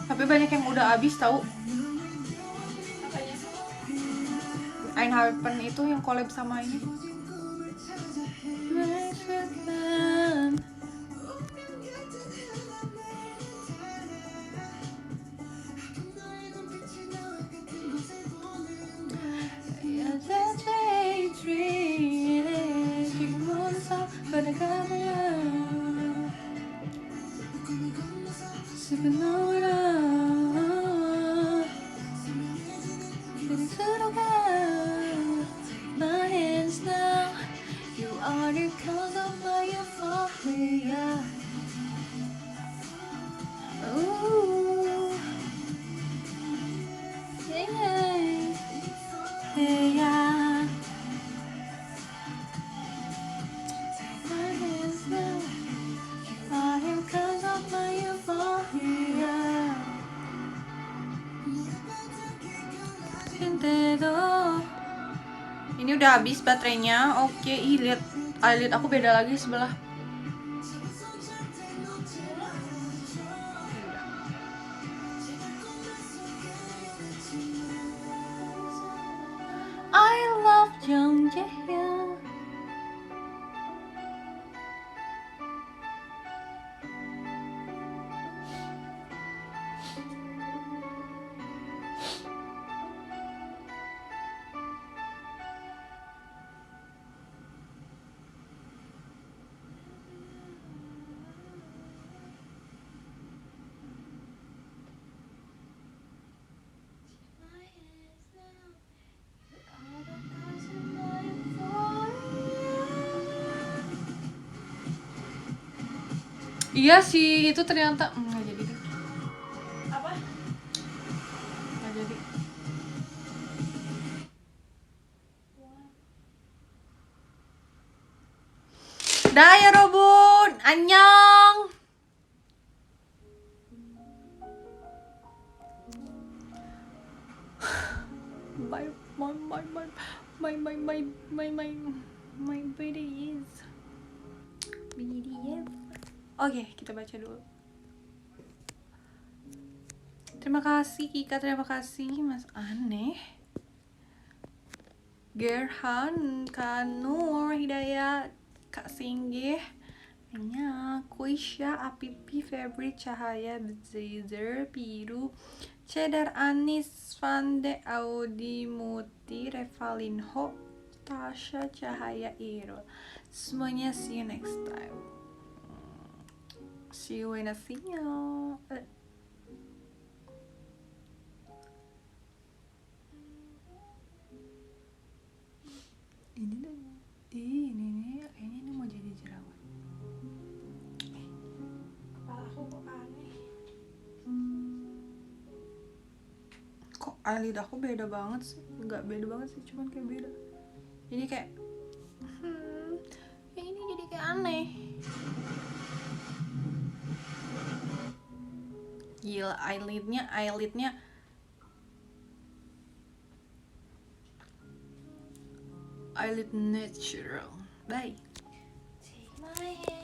Tapi banyak yang udah habis tahu. Apanya? Einharpen itu yang collab sama ini. My hands now, you are the cause of my euphoria. Ooh, yeah, yeah. My hands now, are the cause of my euphoria. Ini udah habis baterainya. Oke, lihat eyelid aku beda lagi sebelah. I love Jung Jae-hyun. Iya sih, itu ternyata nggak jadi deh. Apa? Nggak jadi. Dah ya Robun, annyeong. My BDS. Oke, kita baca dulu. Terima kasih Kika, terima kasih Mas Aneh, Gerhan, Kak Nur, Hidayat, Kak Singgih, Anya, Kuisha, Apipi, Febri, Cahaya, Zazer, Biru, Cedar, Anis, Fande, Audi, Muti, Revalinho, Tasha, Cahaya, Irul. Semuanya see you next time. See you when I see you. Ini nih, kayaknya ini mau jadi jerawat. Kepala aku kok aneh. Kok eyelid aku beda banget sih? Nggak beda banget sih, cuman kayak beda. Jadi kayak yang ini jadi kayak aneh. Gila, eyelid natural. Bye. Take my hand.